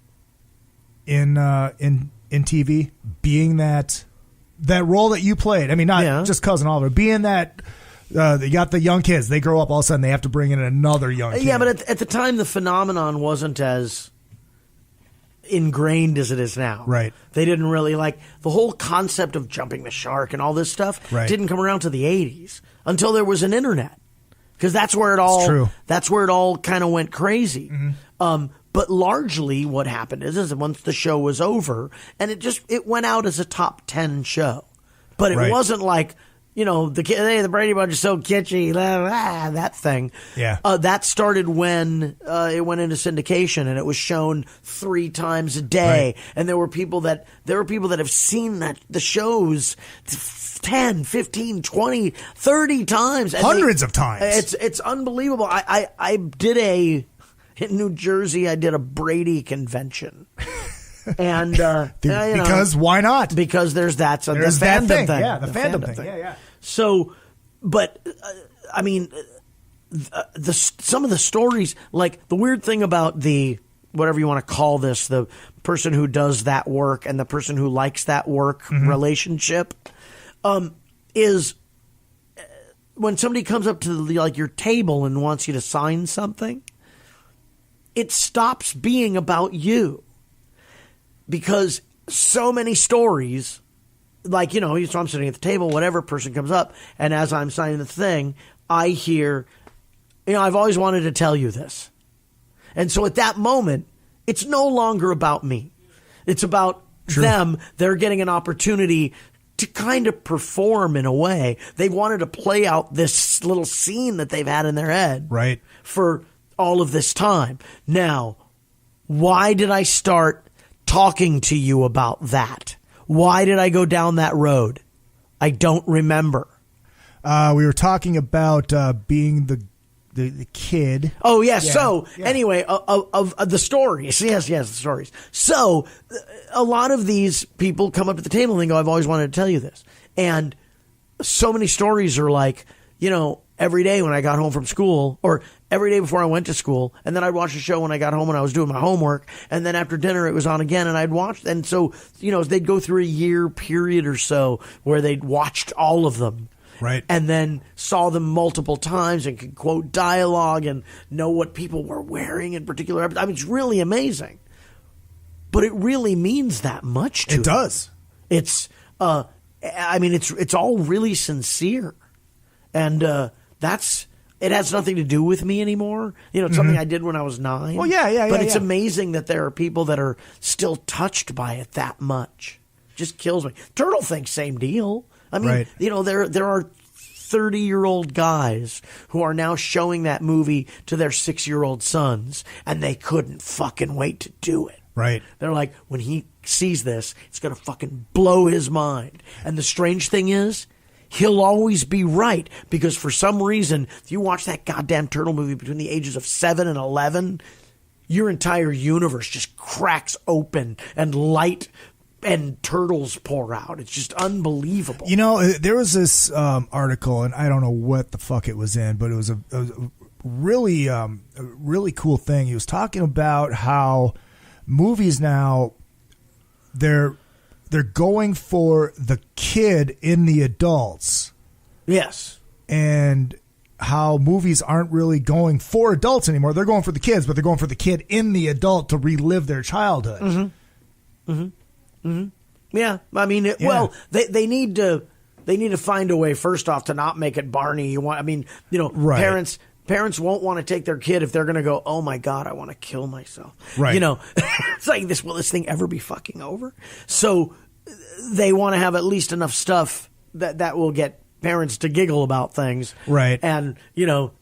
in in TV, being that role that you played. I mean, not just Cousin Oliver, being that you got the young kids. They grow up, all of a sudden they have to bring in another young kid. Yeah, but at the time, the phenomenon wasn't as ingrained as it is now. Right. They didn't really the whole concept of jumping the shark and all this stuff didn't come around to the 80s until there was an internet. Because that's where it all kind of went crazy. Mm-hmm. But largely what happened is once the show was over, and it went out as a top 10 show. But it wasn't like, the Brady Bunch is so kitschy, that thing. Yeah. That started when it went into syndication, and it was shown 3 times a day. Right. And there were people that have seen the shows 10, 15, 20, 30 times. Hundreds of times. It's unbelievable. I did in New Jersey, I did a Brady convention. And because why not? Because there's the fandom thing. Yeah, the fandom thing. Yeah. So, but I mean, some of the stories, like the weird thing about the whatever you want to call this, the person who does that work and the person who likes that work relationship, is when somebody comes up to your table and wants you to sign something, it stops being about you. Because so many stories, so I'm sitting at the table, whatever person comes up, and as I'm signing the thing, I hear, I've always wanted to tell you this. And so at that moment, it's no longer about me. It's about them. They're getting an opportunity to kind of perform in a way. They wanted to play out this little scene that they've had in their head for all of this time. Now, why did I start talking to you about that? Why did I go down that road? I don't remember. We were talking about being the kid. Oh, yes. Yeah. So, anyway, of the stories. Yes, the stories. So, a lot of these people come up to the table and they go, I've always wanted to tell you this. And so many stories are like, every day when I got home from school, or every day before I went to school, and then I'd watch the show when I got home when I was doing my homework, and then after dinner it was on again, and I'd watch. And so, they'd go through a year period or so where they'd watched all of them. Right. And then saw them multiple times and could quote dialogue and know what people were wearing in particular. I mean, it's really amazing. But it really means that much to it. It does. It's, it's all really sincere. And it has nothing to do with me anymore. It's something I did when I was 9. Well, yeah. But it's amazing that there are people that are still touched by it that much. Just kills me. Turtle Thing, same deal. I mean, there are 30-year-old guys who are now showing that movie to their 6-year-old sons, and they couldn't fucking wait to do it. Right. They're like, when he sees this, it's going to fucking blow his mind. And the strange thing is, he'll always be right, because for some reason, if you watch that goddamn Turtle movie between the ages of 7 and 11, your entire universe just cracks open and light and turtles pour out. It's just unbelievable. There was this article, and I don't know what the fuck it was in, but it was a really cool thing. He was talking about how movies now, they're going for the kid in the adults. Yes. And how movies aren't really going for adults anymore. They're going for the kids, but they're going for the kid in the adult to relive their childhood. Mm-hmm. Mm-hmm. Mm-hmm. Yeah, I mean, well, they need to find a way first off to not make it Barney. Parents won't want to take their kid if they're going to go, oh my God, I want to kill myself. Right. It's like will this thing ever be fucking over? So they want to have at least enough stuff that will get parents to giggle about things. Right. And,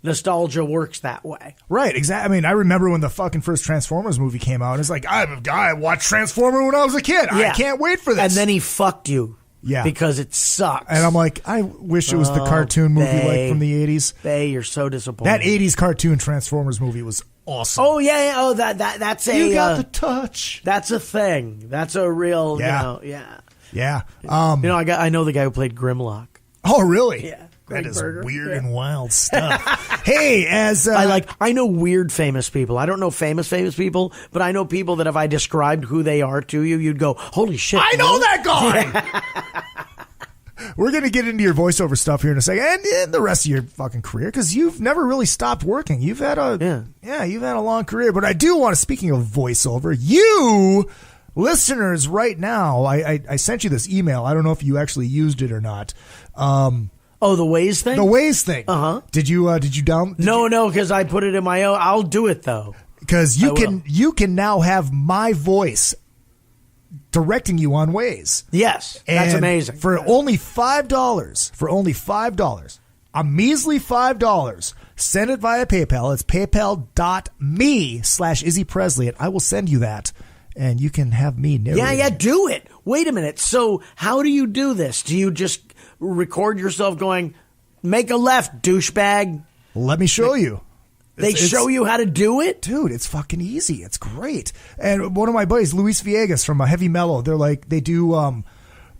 nostalgia works that way. Right, exactly. I mean, I remember when the fucking first Transformers movie came out, and it's like, I'm a guy, I watched Transformers when I was a kid. Yeah. I can't wait for this. And then he fucked you. Yeah. Because it sucks. And I'm like, I wish it was the cartoon movie from the 80s. Bay, you're so disappointed. That 80s cartoon Transformers movie was awesome. Oh, yeah. Oh, that's You got the touch. That's a thing. That's a real, Yeah. I know the guy who played Grimlock. Oh, really? Yeah. That is burger. weird and wild stuff. Hey, as I know weird famous people. I don't know famous people, but I know people that if I described who they are to you, you'd go, "Holy shit!" I know that guy. We're going to get into your voiceover stuff here in a second, and in the rest of your fucking career, because you've never really stopped working. You've had you've had a long career. But I do want to, speaking of voiceover, you listeners right now, I sent you this email. I don't know if you actually used it or not. Oh, the Waze thing? The Waze thing. Uh-huh. Did you download? No, because I put it in my own. I'll do it, though. Because you can now have my voice directing you on Waze. Yes, that's amazing. For only $5, a measly $5, send it via PayPal. It's paypal.me/Izzy Presley, and I will send you that, and you can have me narrate. Yeah, do it. Wait a minute. So how do you do this? Do you just record yourself going, "Make a left, douchebag"? Let me show you. They show you how to do it? Dude, it's fucking easy. It's great. And one of my buddies, Luis Villegas from Heavy Mellow, they do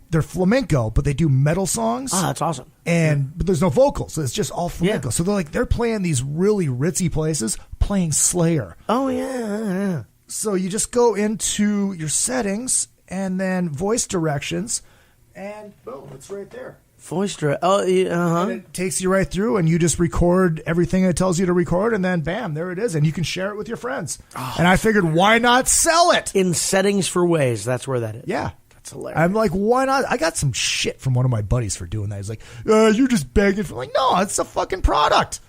they're flamenco, but they do metal songs. Oh, that's awesome. But there's no vocals, so it's just all flamenco. Yeah. So they're playing these really ritzy places, playing Slayer. Oh yeah. So you just go into your settings and then voice directions, and boom, it's right there. Voice direct. Oh, And it takes you right through, and you just record everything it tells you to record, and then bam, there it is, and you can share it with your friends. Oh. And I figured, why not sell it? In settings for Waze, that's where that is. Yeah. That's hilarious. I'm like, why not? I got some shit from one of my buddies for doing that. He's like, you're just begging for. I'm like, no, it's a fucking product.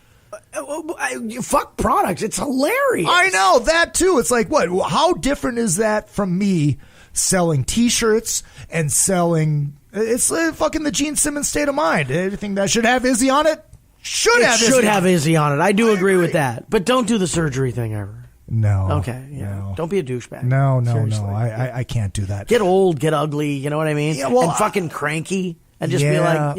Fuck products. It's hilarious. I know, that too. It's like, what? How different is that from me selling T-shirts and selling... It's fucking the Gene Simmons State of Mind. Anything that should have Izzy on it should have Izzy on it. I agree with that. But don't do the surgery thing ever. No. Okay. Yeah. No. Don't be a douchebag. No. Seriously. I can't do that. Get old, get ugly. You know what I mean? Yeah, well, and fucking cranky, and just be like,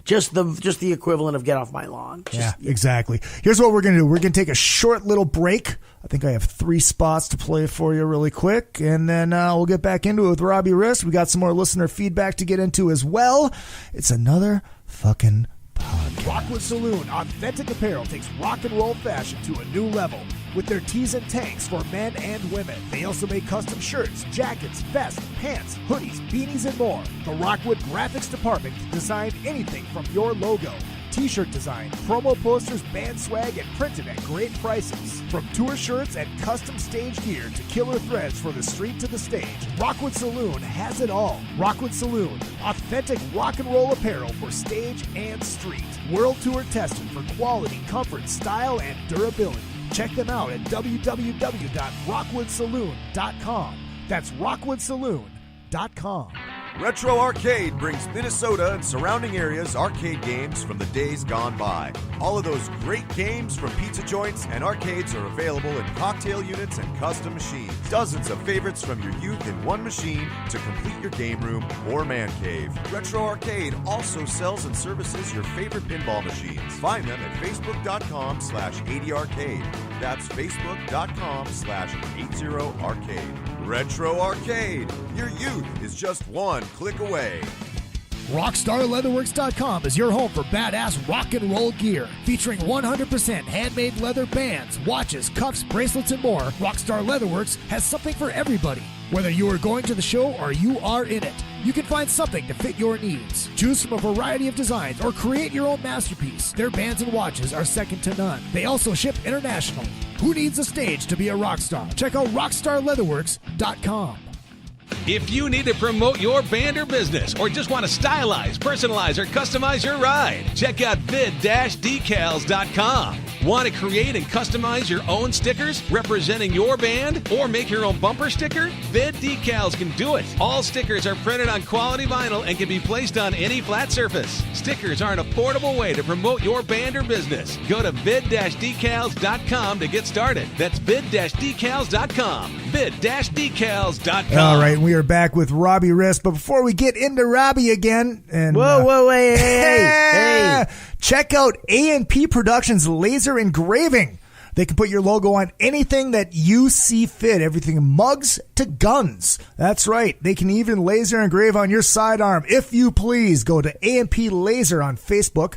just the equivalent of get off my lawn. Exactly. Here's what we're gonna do. We're gonna take a short little break. I think I have 3 spots to play for you really quick, and then we'll get back into it with Robbie Rist. We got some more listener feedback to get into as well. It's another fucking podcast. Rockwood Saloon Authentic Apparel takes rock and roll fashion to a new level with their tees and tanks for men and women. They also make custom shirts, jackets, vests, pants, hoodies, beanies, and more. The Rockwood Graphics Department can design anything from your logo, T-shirt design, promo posters, band swag, and printed at great prices. From tour shirts and custom stage gear to killer threads for the street to the stage, Rockwood Saloon has it all. Rockwood Saloon, authentic rock and roll apparel for stage and street. World tour tested for quality, comfort, style, and durability. Check them out at www.rockwoodsaloon.com. That's rockwoodsaloon.com. Retro Arcade brings Minnesota and surrounding areas arcade games from the days gone by. All of those great games from pizza joints and arcades are available in cocktail units and custom machines. Dozens of favorites from your youth in one machine to complete your game room or man cave. Retro Arcade also sells and services your favorite pinball machines. Find them at facebook.com/80arcade. That's facebook.com/80arcade. Retro Arcade. Your youth is just one click away. RockstarLeatherworks.com is your home for badass rock and roll gear. Featuring 100% handmade leather bands, watches, cuffs, bracelets, and more, Rockstar Leatherworks has something for everybody. Whether you are going to the show or you are in it, you can find something to fit your needs. Choose from a variety of designs or create your own masterpiece. Their bands and watches are second to none. They also ship internationally. Who needs a stage to be a rock star? Check out RockstarLeatherworks.com. If you need to promote your band or business, or just want to stylize, personalize, or customize your ride, check out vid-decals.com. Want to create and customize your own stickers representing your band, or make your own bumper sticker? Vid Decals can do it. All stickers are printed on quality vinyl and can be placed on any flat surface. Stickers are an affordable way to promote your band or business. Go to vid-decals.com to get started. That's vid-decals.com. vid-decals.com. All right, we are back with Robbie Rist, but before we get into Robbie again, and whoa, hey. Check out A&P Productions Laser Engraving. They can put your logo on anything that you see fit, everything mugs to guns. That's right. They can even laser engrave on your sidearm if you please. Go to A&P Laser on Facebook.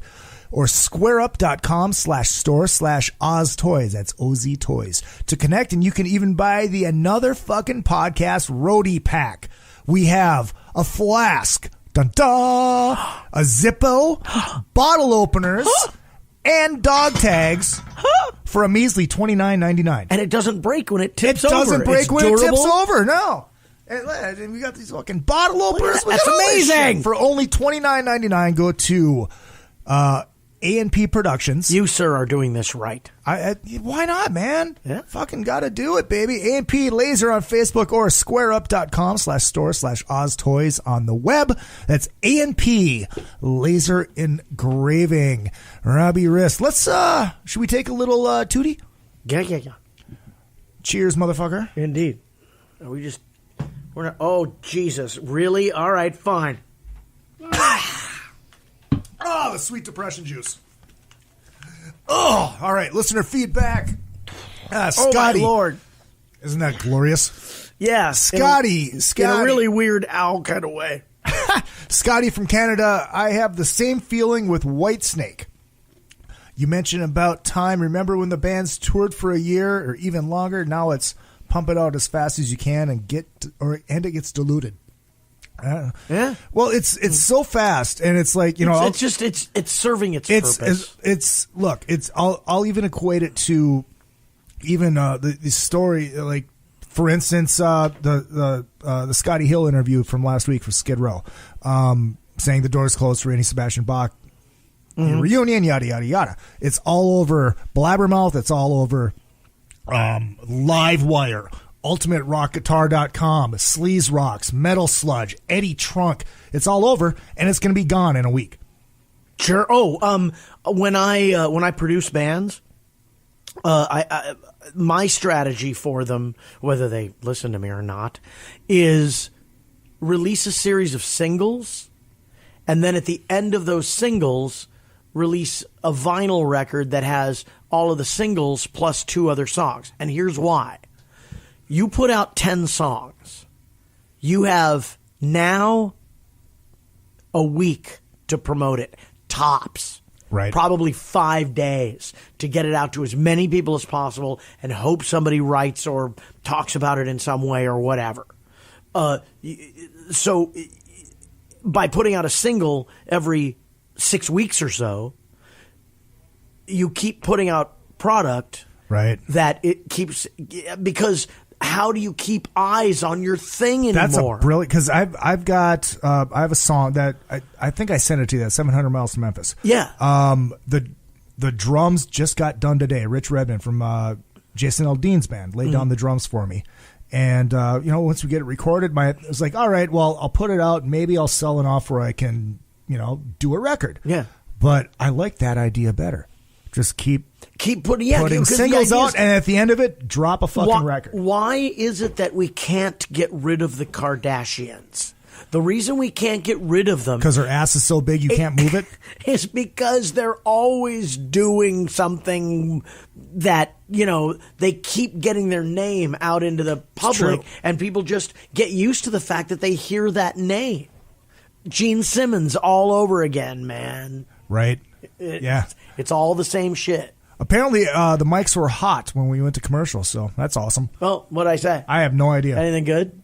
or squareup.com/store/OzToys. That's OZ Toys to connect, and you can even buy the Another Fucking Podcast Roadie Pack. We have a flask, dun-dun, a Zippo, bottle openers, and dog tags for a measly $29.99. And it doesn't break when it tips over. It doesn't break it's when durable. it tips over, no. And we got these fucking bottle openers. That's amazing. For only $29.99, go to A&P Productions. You, sir, are doing this right. Why not, man? Yeah. Fucking gotta do it, baby. A&P Laser on Facebook or squareup.com/store/OzToys on the web. That's A&P Laser Engraving. Robbie Rist. Let's, should we take a little tootie? Yeah. Cheers, motherfucker. Indeed. We're not, oh, Jesus. Really? All right, fine. Oh, the sweet depression juice. Oh, all right. Listener feedback. Scotty. Oh, my Lord. Isn't that glorious? Yeah. Scotty. In a really weird owl kind of way. Scotty from Canada. I have the same feeling with Whitesnake. You mentioned about time. Remember when the bands toured for a year or even longer? Now it's pump it out as fast as you can and it gets diluted. Yeah. Well, it's so fast, and it's like, you know, it's serving its purpose. I'll even equate it to even the story, like, for instance, the Scotty Hill interview from last week for Skid Row, saying the doors closed for Randy Sebastian Bach reunion, yada yada yada. It's all over Blabbermouth. It's all over Livewire, UltimateRockGuitar.com, Sleaze Rocks, Metal Sludge, Eddie Trunk. It's all over, and it's going to be gone in a week. Sure. Oh, when I produce bands, my strategy for them, whether they listen to me or not, is release a series of singles, and then at the end of those singles, release a vinyl record that has all of the singles plus 2 other songs. And here's why. You put out 10 songs. You have now a week to promote it. Tops. Right. Probably 5 days to get it out to as many people as possible and hope somebody writes or talks about it in some way or whatever. So by putting out a single every 6 weeks or so, you keep putting out product, right? That it keeps, because how do you keep eyes on your thing anymore? That's a brilliant, because I've got I have a song that I think I sent it to you, that 700 Miles to Memphis. Yeah. The drums just got done today. Rich Redmond from Jason Aldean's band laid down the drums for me. And, once we get it recorded, it was like, all right, well, I'll put it out. Maybe I'll sell enough where I can, do a record. Yeah. But I like that idea better. Just keep putting singles out, and at the end of it, drop a fucking record. Why is it that we can't get rid of the Kardashians? The reason we can't get rid of them, because their ass is so big you can't move it, is because they're always doing something that, they keep getting their name out into the public, and people just get used to the fact that they hear that name. Gene Simmons all over again, man. Right. It's all the same shit. Apparently, the mics were hot when we went to commercial, so that's awesome. Well, what'd I say? I have no idea. Anything good?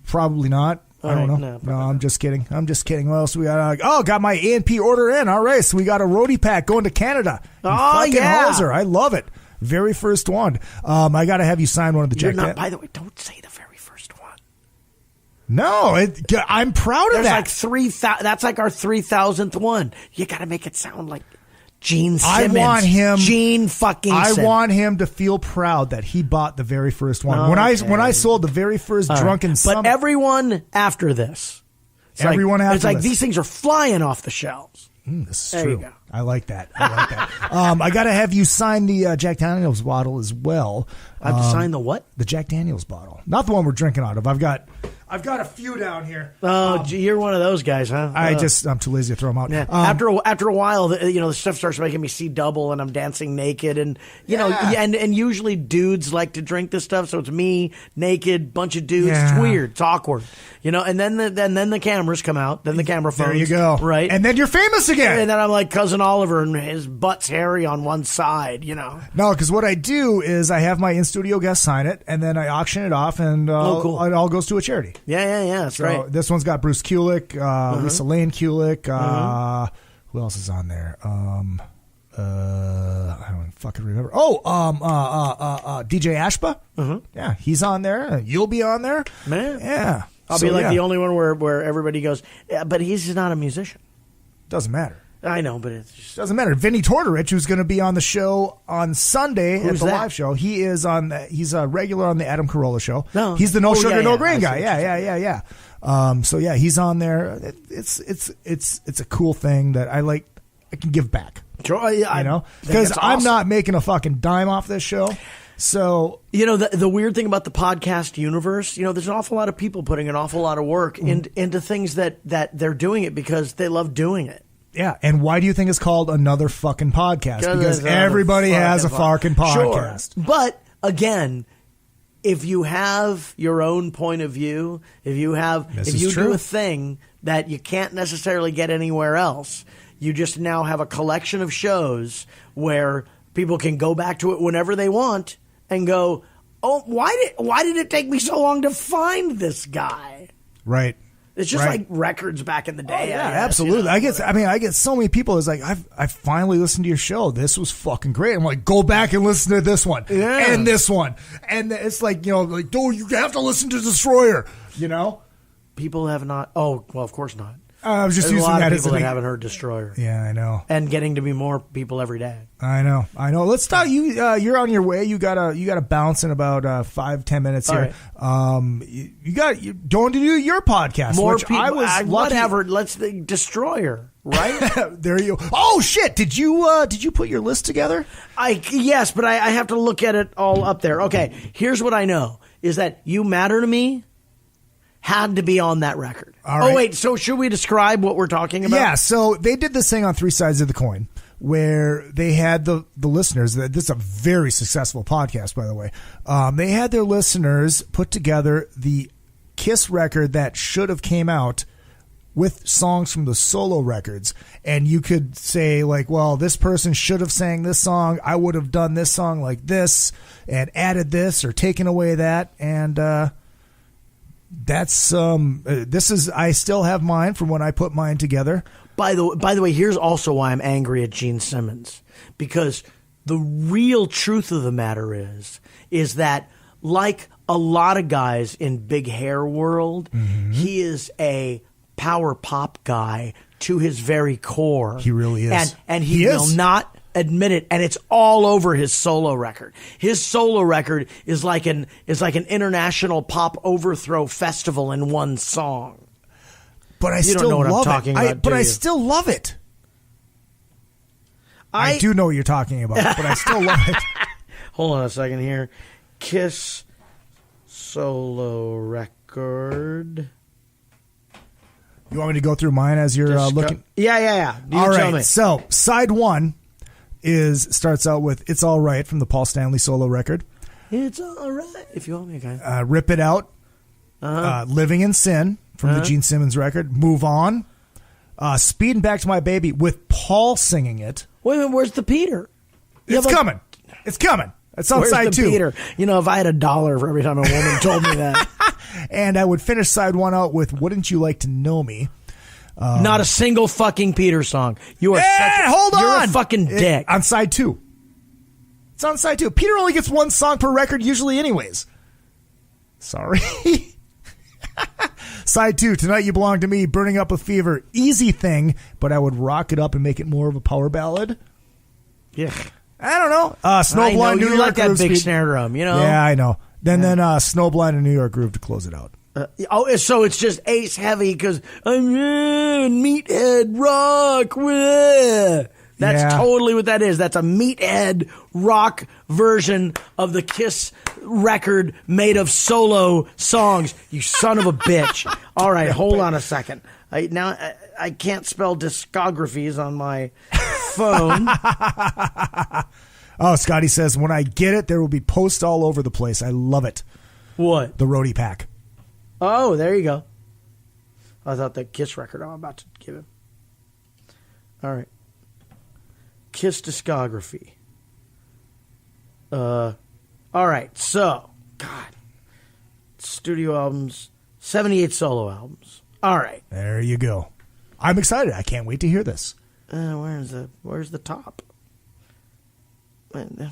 Probably not. All I don't right, know. no, I'm just kidding. What else we got? Got my A&P order in. All right, so we got a roadie pack going to Canada. Oh, yeah. Hauser. I love it. Very first one. I got to have you sign one of the Jack Daniels. By the way, don't say the very first one. No, I'm proud of that. Like 3,000. That's like our 3,000th one. You got to make it sound like Gene Simmons. I want him. Gene fucking Simmons. I want him to feel proud that he bought the very first one. Okay. When I sold the very first Drunken Summit. But everyone after this. It's like these things are flying off the shelves. This is there true. You go. I like that. I got to have you sign the Jack Daniels bottle as well. I have to sign the what? The Jack Daniels bottle. Not the one we're drinking out of. I've got a few down here. Oh, you're one of those guys, huh? I'm too lazy to throw them out. Yeah. After a while, the stuff starts making me see double, and I'm dancing naked, and and usually dudes like to drink this stuff, so it's me naked, bunch of dudes. Yeah. It's weird. It's awkward, and then the cameras come out, then the camera phones. There you go. Right, and then you're famous again. And then I'm like cousin and Oliver and his butt's hairy on one side, you know. No, because what I do is I have my in-studio guest sign it, and then I auction it off, and cool. it all goes to a charity. Yeah. That's right. This one's got Bruce Kulick, Lisa Lane Kulick. Who else is on there? I don't fucking remember. DJ Ashba. Yeah, he's on there. You'll be on there, man. Yeah, I'll be the only one where everybody goes, yeah, but he's not a musician. Doesn't matter. I know, but it just doesn't matter. Vinny Tortorich, who's going to be on the show on Sunday at the live show, he's a regular on the Adam Carolla show. No. He's the No Sugar No Grain guy. Yeah. So he's on there. It's a cool thing that I like. I can give back. Sure, you know, because awesome. I'm not making a fucking dime off this show. So, you know, the weird thing about the podcast universe, you know, there's an awful lot of people putting an awful lot of work into things that they're doing it because they love doing it. Yeah, and why do you think it's called Another Fucking Podcast? Because everybody has a fucking podcast. Sure. But again, if you have your own point of view, if you do a thing that you can't necessarily get anywhere else, you just now have a collection of shows where people can go back to it whenever they want and go, oh, why did it take me so long to find this guy? Right. It's just like records back in the day. Oh, yeah, absolutely. You know? I get so many people. It's like, I finally listened to your show. This was fucking great. I'm like, go back and listen to this one and this one. And it's like, you know, like, dude, you have to listen to Destroyer, you know? People have not. Oh, well, of course not. I was just There's using a lot that of as people that haven't heard Destroyer. Yeah, I know. And getting to be more people every day. I know. Let's talk. You're on your way. You gotta bounce in about 5-10 minutes here. Right. You're going to do your podcast. More which people. I was whatever. Let's the Destroyer. Right there you. Oh shit! Did you put your list together? Yes, but I have to look at it all up there. Okay. Here's what I know is that You Matter to Me had to be on that record. All right. Oh, wait. So should we describe what we're talking about? Yeah. So they did this thing on Three Sides of the Coin where they had the listeners. This is a very successful podcast, by the way. They had their listeners put together the Kiss record that should have came out with songs from the solo records. And you could say, like, well, this person should have sang this song. I would have done this song like this and added this or taken away that. And, that's I still have mine from when I put mine together. By the way, here's also why I'm angry at Gene Simmons, because the real truth of the matter is that, like a lot of guys in big hair world, he is a power pop guy to his very core. He really is. And he will not admit it, and it's all over his solo record. His solo record is like an international pop overthrow festival in one song. But I you still don't know what love I'm talking about, but do I you? still love it. I do know what you're talking about, but I still love it. Hold on a second here. Kiss solo record. You want me to go through mine as you're looking? Yeah. All tell right. me. So side one starts out with "It's All Right" from the Paul Stanley solo record. It's all right if you want me, okay. "Rip It Out," "Living in Sin" from the Gene Simmons record. "Move On," "Speeding Back to My Baby" with Paul singing it. Wait a minute, where's the Peter? It's coming. It's coming. It's on side two. Peter? You know, if I had $1 for every time a woman told me that. And I would finish side one out with "Wouldn't You Like to Know Me." Not a single fucking Peter song. You are You're a fucking dick. On side two. It's on side two. Peter only gets one song per record usually anyways. Sorry. Side two, "Tonight You Belong to Me," "Burning Up with Fever." Easy thing, but I would rock it up and make it more of a power ballad. Yeah. I don't know. Snowblind, New you York like that Groove big Speed. snare drum, you know? Yeah, I know. Then Snowblind and New York Groove to close it out. So it's just Ace heavy because I'm meathead rock. Bleh. That's totally what that is. That's a meathead rock version of the Kiss record made of solo songs. You son of a bitch. All right, hold on a second. I can't spell discographies on my phone. Oh, Scotty says, "When I get it, there will be posts all over the place." I love it. What? The Roadie Pack. Oh, there you go. I thought the Kiss record I'm about to give him. All right. Kiss discography. All right, so, God. Studio albums, 78 solo albums. All right. There you go. I'm excited. I can't wait to hear this. Where's the top? That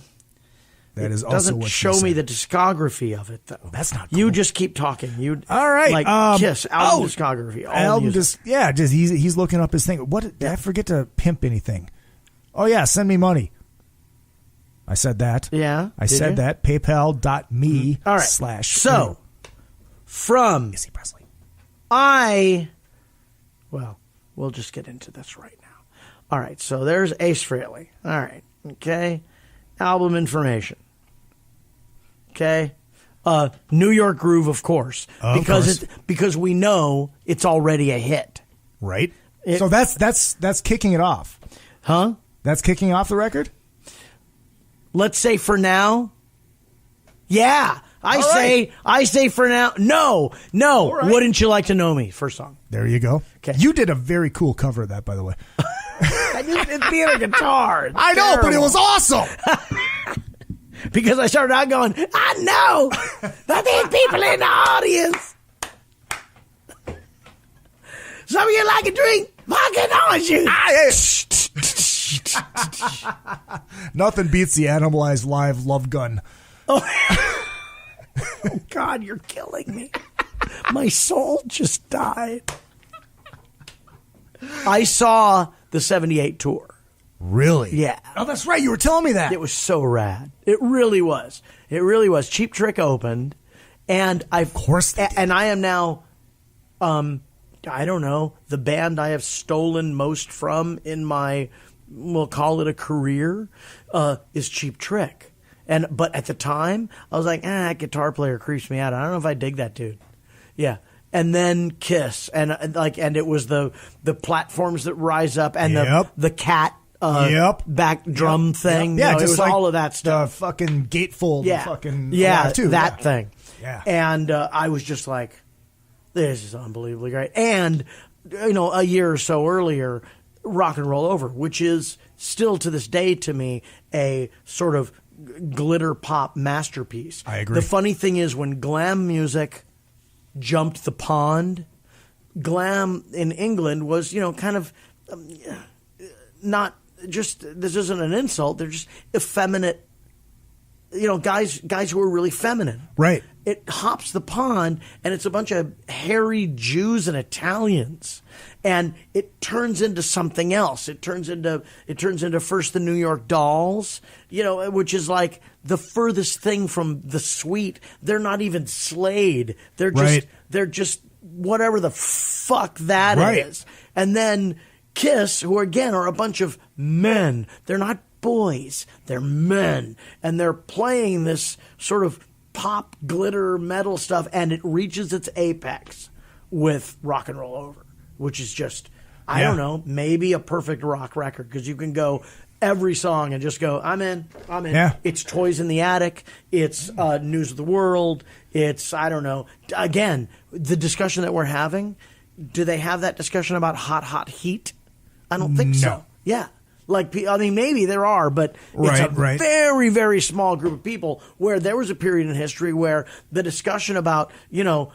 is also doesn't what show me the discography of it, though. That's not cool. You just keep talking. All right. Like Kiss, album discography. He's looking up his thing. What did I forget to pimp anything? Oh, yeah, send me money. I said that. Yeah. I said that. PayPal.me All right. / So, from Izzy Presley. We'll just get into this right now. All right, so there's Ace Frehley. All right, okay. Album information. Okay. New York Groove, of course. Because we know it's already a hit. Right. So that's kicking it off. Huh? That's kicking off the record? Let's say for now. Yeah. I say for now. No. Right. Wouldn't You Like to Know Me? First song. There you go. Okay. You did a very cool cover of that, by the way. I just didn't be a guitar. I know, but it was awesome. Because I started out going, I know that these people in the audience. Some of you like a drink, fucking orange juice. Nothing beats the Animalized Live Love Gun. Oh, God, you're killing me. My soul just died. I saw the 78 tour. Really? Yeah. Oh, that's right. You were telling me that. It was so rad. It really was. Cheap Trick opened, and of course they did. And I am now, I don't know, the band I have stolen most from in my, we'll call it a career, is Cheap Trick. But at the time, I was like, that guitar player creeps me out. I don't know if I dig that dude. Yeah. And then Kiss, and it was the platforms that rise up, and the cat back drum thing. Yeah, it just was like all of that stuff. The fucking gatefold. Yeah, fucking too. That yeah. thing. Yeah. And I was just like, this is unbelievably great. And a year or so earlier, Rock and Roll Over, which is still to this day to me a sort of glitter pop masterpiece. I agree. The funny thing is, when glam music jumped the pond, glam in England was, kind of not just, this isn't an insult, they're just effeminate, guys who are really feminine. Right. It hops the pond, and it's a bunch of hairy Jews and Italians, and it turns into something else. It turns into first the New York Dolls, which is like the furthest thing from the sweet. They're not even Slade. They're just whatever the fuck that is. And then Kiss, who again are a bunch of men. They're not boys. They're men, and they're playing this sort of pop glitter metal stuff, and it reaches its apex with Rock and Roll Over, which is just, I don't know, maybe a perfect rock record, because you can go every song and just go, I'm in. Yeah. It's Toys in the Attic. It's News of the World. It's, I don't know. Again, the discussion that we're having, do they have that discussion about Hot Heat? I don't think so. Yeah. Maybe there are, but it's a very, very small group of people, where there was a period in history where the discussion about, the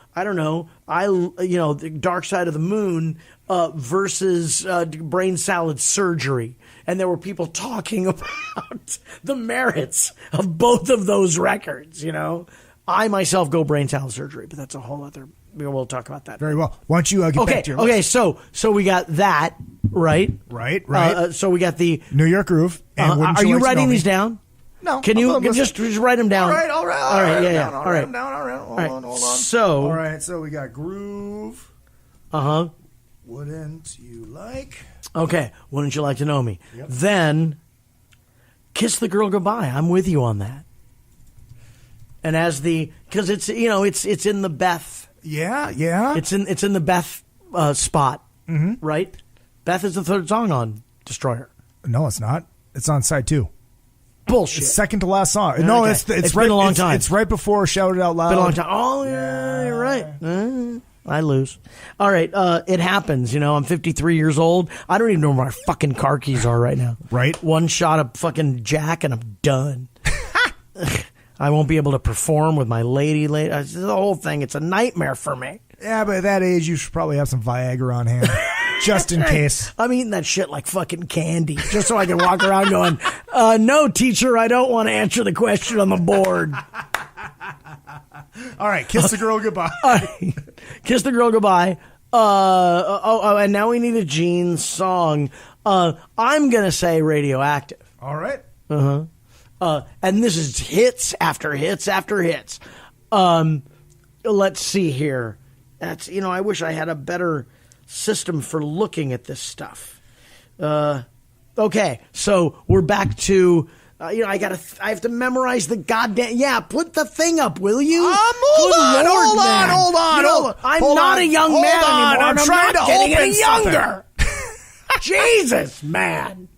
Dark Side of the Moon versus brain salad surgery. And there were people talking about the merits of both of those records, I myself go brain salad surgery, but that's a whole other, we'll talk about that. Very well. Why don't you get back to your list? So we got that, right? Right. So we got the New York Groove. And are you writing these down? No. Can you just write them down? All right. All right. Yeah. All All right. Hold on. So. All right. So we got Groove. Wouldn't you like? Okay. Wouldn't You Like to Know Me? Yep. Then Kiss the Girl Goodbye. I'm with you on that. And because it's it's in the Beth. Yeah. It's in the Beth spot, right? Beth is the third song on Destroyer. No, it's not. It's on side 2. Bullshit. It's second to last song. No, okay. it's been right, a long time. It's right before Shout It Out Loud. Been a long time. Oh yeah, you're right. I lose. All right, it happens. I'm 53 years old. I don't even know where my fucking car keys are right now. Right. One shot of fucking Jack and I'm done. I won't be able to perform with my lady. The whole thing, it's a nightmare for me. Yeah, but at that age, you should probably have some Viagra on hand. Just in case. I'm eating that shit like fucking candy, just so I can walk around going, no, teacher, I don't want to answer the question on the board. All right, kiss the girl goodbye. Kiss the girl goodbye. And now we need a Gene song. I'm going to say Radioactive. All right. And this is hits after hits after hits. Let's see here. That's, I wish I had a better system for looking at this stuff. Okay, so we're back to, I have to memorize the goddamn, put the thing up, will you? Hold on. I'm not a young man anymore. I'm trying to getting open any younger. Jesus, man.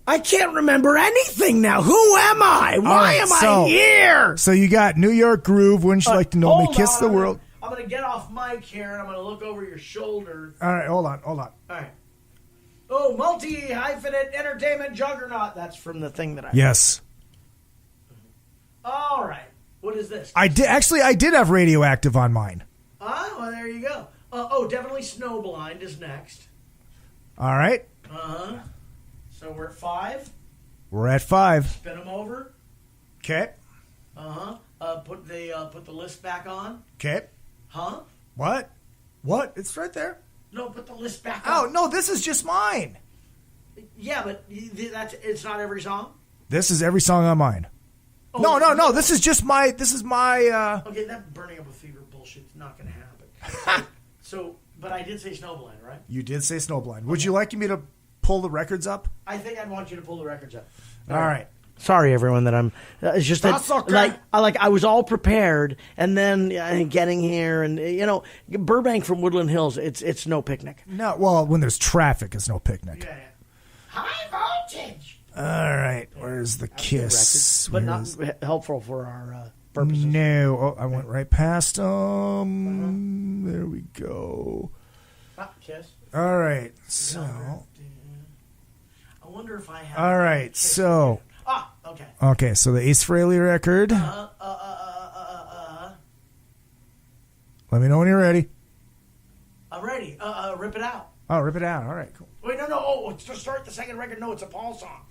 I can't remember anything now. Who am I? Why am I here? So you got New York Groove. Wouldn't you like to know me? Kiss the world. I'm going to get off mic here, and I'm going to look over your shoulder. All right, hold on. All right. Oh, multi-hyphenate entertainment juggernaut. That's from the thing that I... Yes. All right. What is this? I did have Radioactive on mine. Well, there you go. Definitely Snowblind is next. All right. So we're at 5. We're at 5. Spin them over. Okay. Put the list back on. Okay. Huh? What? What? It's right there. No, put the list back on. Oh, no, this is just mine. Yeah, but it's not every song? This is every song on mine. Oh, no. This is just my... Okay, that burning up a fever bullshit's not going to happen. But I did say Snowblind, right? You did say Snowblind. Would you like me to pull the records up? I think I'd want you to pull the records up. All right. Sorry, everyone, that I'm... it's just that... That's okay. I was all prepared, and then getting here, and, Burbank from Woodland Hills, it's no picnic. No, well, when there's traffic, it's no picnic. Yeah. High voltage! All right, where's the kiss? But not helpful for our purposes. No, I went right past them. There we go. Kiss. All right, so... I wonder if I have... All right, so... okay. Okay, so the Ace Frehley record. Let me know when you're ready. I'm ready. Rip it out. Oh, rip it out. All right, cool. Wait, no. Oh, to start the second record. No, it's a Paul song.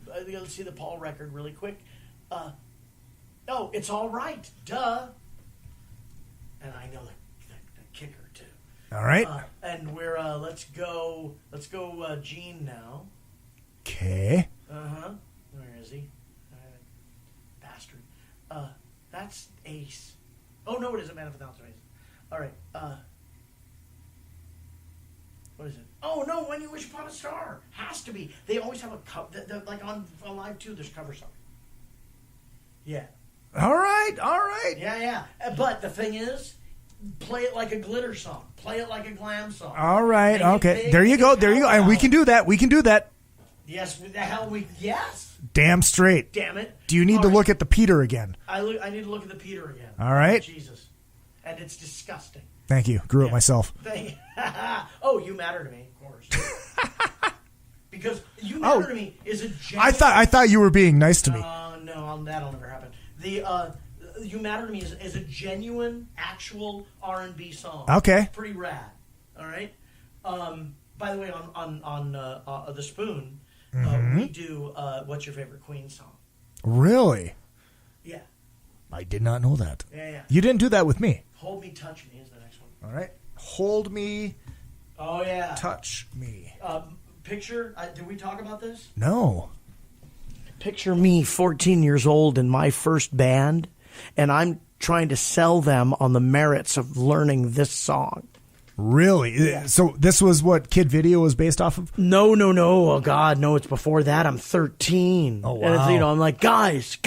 Let's see the Paul record really quick. It's All Right. Duh. And I know the kicker too. All right. And we're let's go Gene now. Okay. Where is he? Bastard. That's Ace. Oh no, it isn't Man of 1,000 Aces. All right. What is it? Oh no, When You Wish Upon a Star. Has to be. They always have a cover. Like on Live 2, there's cover song. Yeah. All right. Yeah. But the thing is, play it like a glitter song. Play it like a glam song. All right. Okay. There you go. And we can do that. Yes. The hell yes. Damn straight. Damn it. Do you need to look at the Peter again? I need to look at the Peter again. All right. Jesus. And it's disgusting. Thank you. Grew it myself. Oh, You Matter to Me, of course. Because You Matter to Me is a genuine... I thought you were being nice to me. No, that'll never happen. The You Matter to Me is a genuine, actual R&B song. Okay. It's pretty rad. All right. By the way, on the Spoon, we do What's Your Favorite Queen song? Really? Yeah. I did not know that. Yeah. You didn't do that with me. Hold Me, Touch Me is the next one. All right. Hold Me. Oh, yeah. Touch Me. Picture, did we talk about this? No. Picture me 14 years old in my first band, and I'm trying to sell them on the merits of learning this song. Really? Yeah. So this was what Kid Video was based off of? No. Oh, God, no, it's before that. I'm 13. Oh, wow. And it's, I'm like, guys,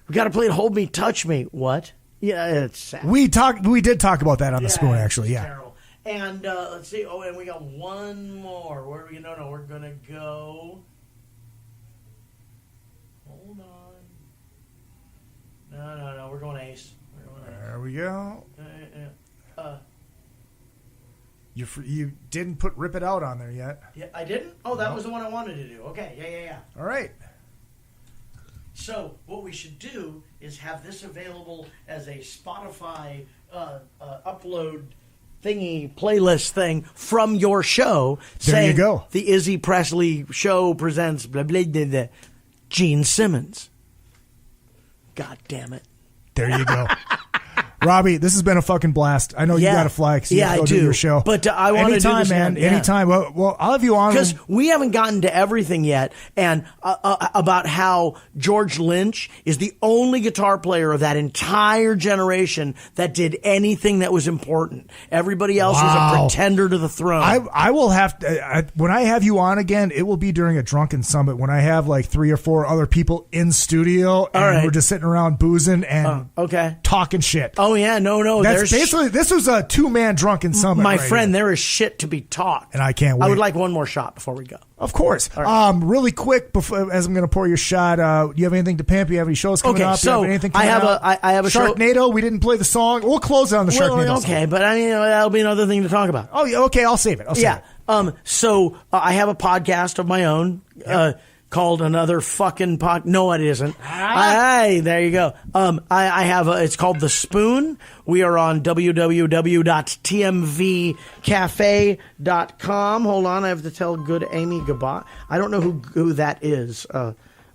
we got to play it Hold Me, Touch Me. What? Yeah, it's sad. We did talk about that on the Spoon, actually, yeah. Terrible. And let's see. Oh, and we got one more. Where are we? No, we're going to go. Hold on. No, we're going Ace. There we go. You didn't put Rip It Out on there yet. Yeah, I didn't? Oh, that was the one I wanted to do. Okay, yeah. All right. So what we should do is have this available as a Spotify upload thingy playlist thing from your show. There you go. The Izzy Presley Show presents blah, blah, blah, blah, Gene Simmons. God damn it. There you go. Robbie, this has been a fucking blast. I know you got to fly because you have to go do your show. But I want to do this man. again. Anytime. Well, I'll have you on. Because we haven't gotten to everything yet. And about how George Lynch is the only guitar player of that entire generation that did anything that was important. Everybody else was a pretender to the throne. I will have to, when I have you on again, it will be during a drunken summit when I have like 3 or 4 other people in studio and we're just sitting around boozing and talking shit. Oh, yeah, no. That's basically, this was a 2-man drunken summit. My friend, there is shit to be talked. And I can't wait. I would like one more shot before we go. Of course. Right. Really quick, before, as I'm going to pour your shot, do you have anything to pimp? You have any shows coming up? So I have a show. Sharknado, we didn't play the song. We'll close on the Sharknado song. Okay, but I mean, that'll be another thing to talk about. Oh, okay, I'll save it. So I have a podcast of my own. Called Another Fucking Pod. No, it isn't. Hey, there you go. I have it's called The Spoon. We are on www.tmvcafe.com. Hold on, I have to tell good Amy goodbye. I don't know who that is.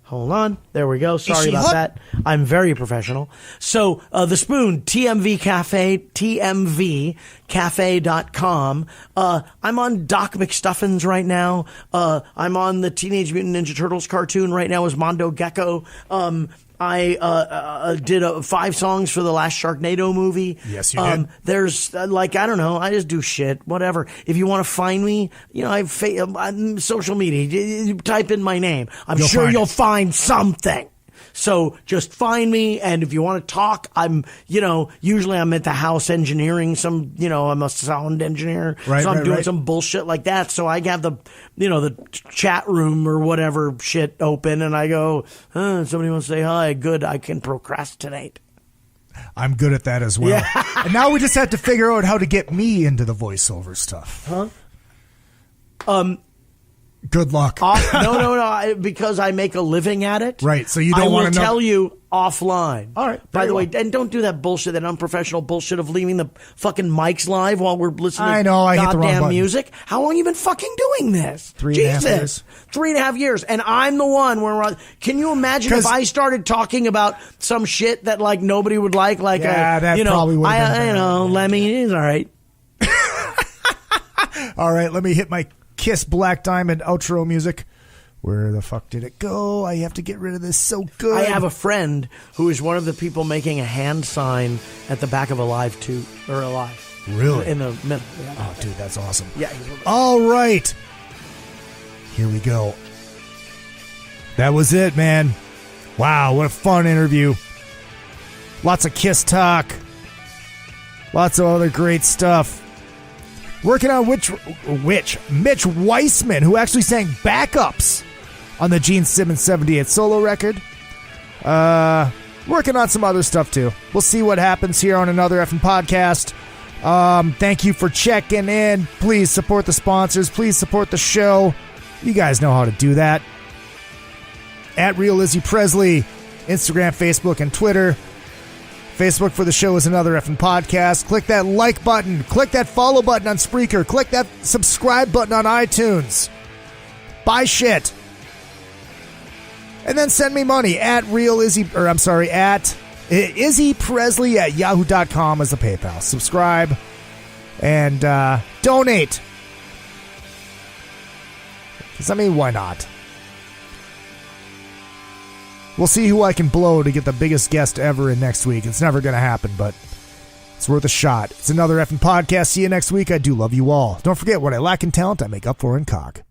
Hold on. There we go. Sorry about that. I'm very professional. So, The Spoon, TMV Cafe, tmvcafe.com. I'm on Doc McStuffins right now. I'm on the Teenage Mutant Ninja Turtles cartoon right now as Mondo Gecko. I did 5 songs for the last Sharknado movie. Yes, you did. There's I don't know. I just do shit. Whatever. If you want to find me, I'm social media. You type in my name. I'm sure you'll find something. So just find me, and if you want to talk, I'm, usually I'm at the house engineering I'm a sound engineer. Right, so I'm doing some bullshit like that. So I have the chat room or whatever shit open, and I go, somebody wants to say hi. Good, I can procrastinate. I'm good at that as well. Yeah. And now we just have to figure out how to get me into the voiceover stuff. Good luck. No, because I make a living at it. Right, so you don't want to know. I will tell you offline. All right. By the way, and don't do that bullshit, that unprofessional bullshit of leaving the fucking mics live while we're listening to goddamn music. How long you been fucking doing this? 3.5 years. 3.5 years. And I'm the one where can you imagine if I started talking about some shit that like nobody would like? Like, that probably would have been Lemmy is all right. All right, let me hit my Kiss Black Diamond outro music. Where the fuck did it go? I have to get rid of this. So good. I have a friend who is one of the people making a hand sign at the back of Alive 2 or Alive. Really? In the middle. Yeah. Oh, dude, that's awesome. Yeah. All right. Here we go. That was it, man. Wow, what a fun interview. Lots of Kiss talk. Lots of other great stuff. Working on Mitch Weissman, who actually sang backups on the Gene Simmons 78 solo record. Working on some other stuff, too. We'll see what happens here on Another Effing Podcast. Thank you for checking in. Please support the sponsors. Please support the show. You guys know how to do that. At Real Izzy Presley, Instagram, Facebook, and Twitter. Facebook for the show is Another Effing Podcast. Click that like button. Click that follow button on Spreaker. Click that subscribe button on iTunes. Buy shit. And then send me money at Izzy Presley at yahoo.com as the PayPal. Subscribe and donate. Because, why not? We'll see who I can blow to get the biggest guest ever in next week. It's never going to happen, but it's worth a shot. It's Another Effing Podcast. See you next week. I do love you all. Don't forget, what I lack in talent, I make up for in cock.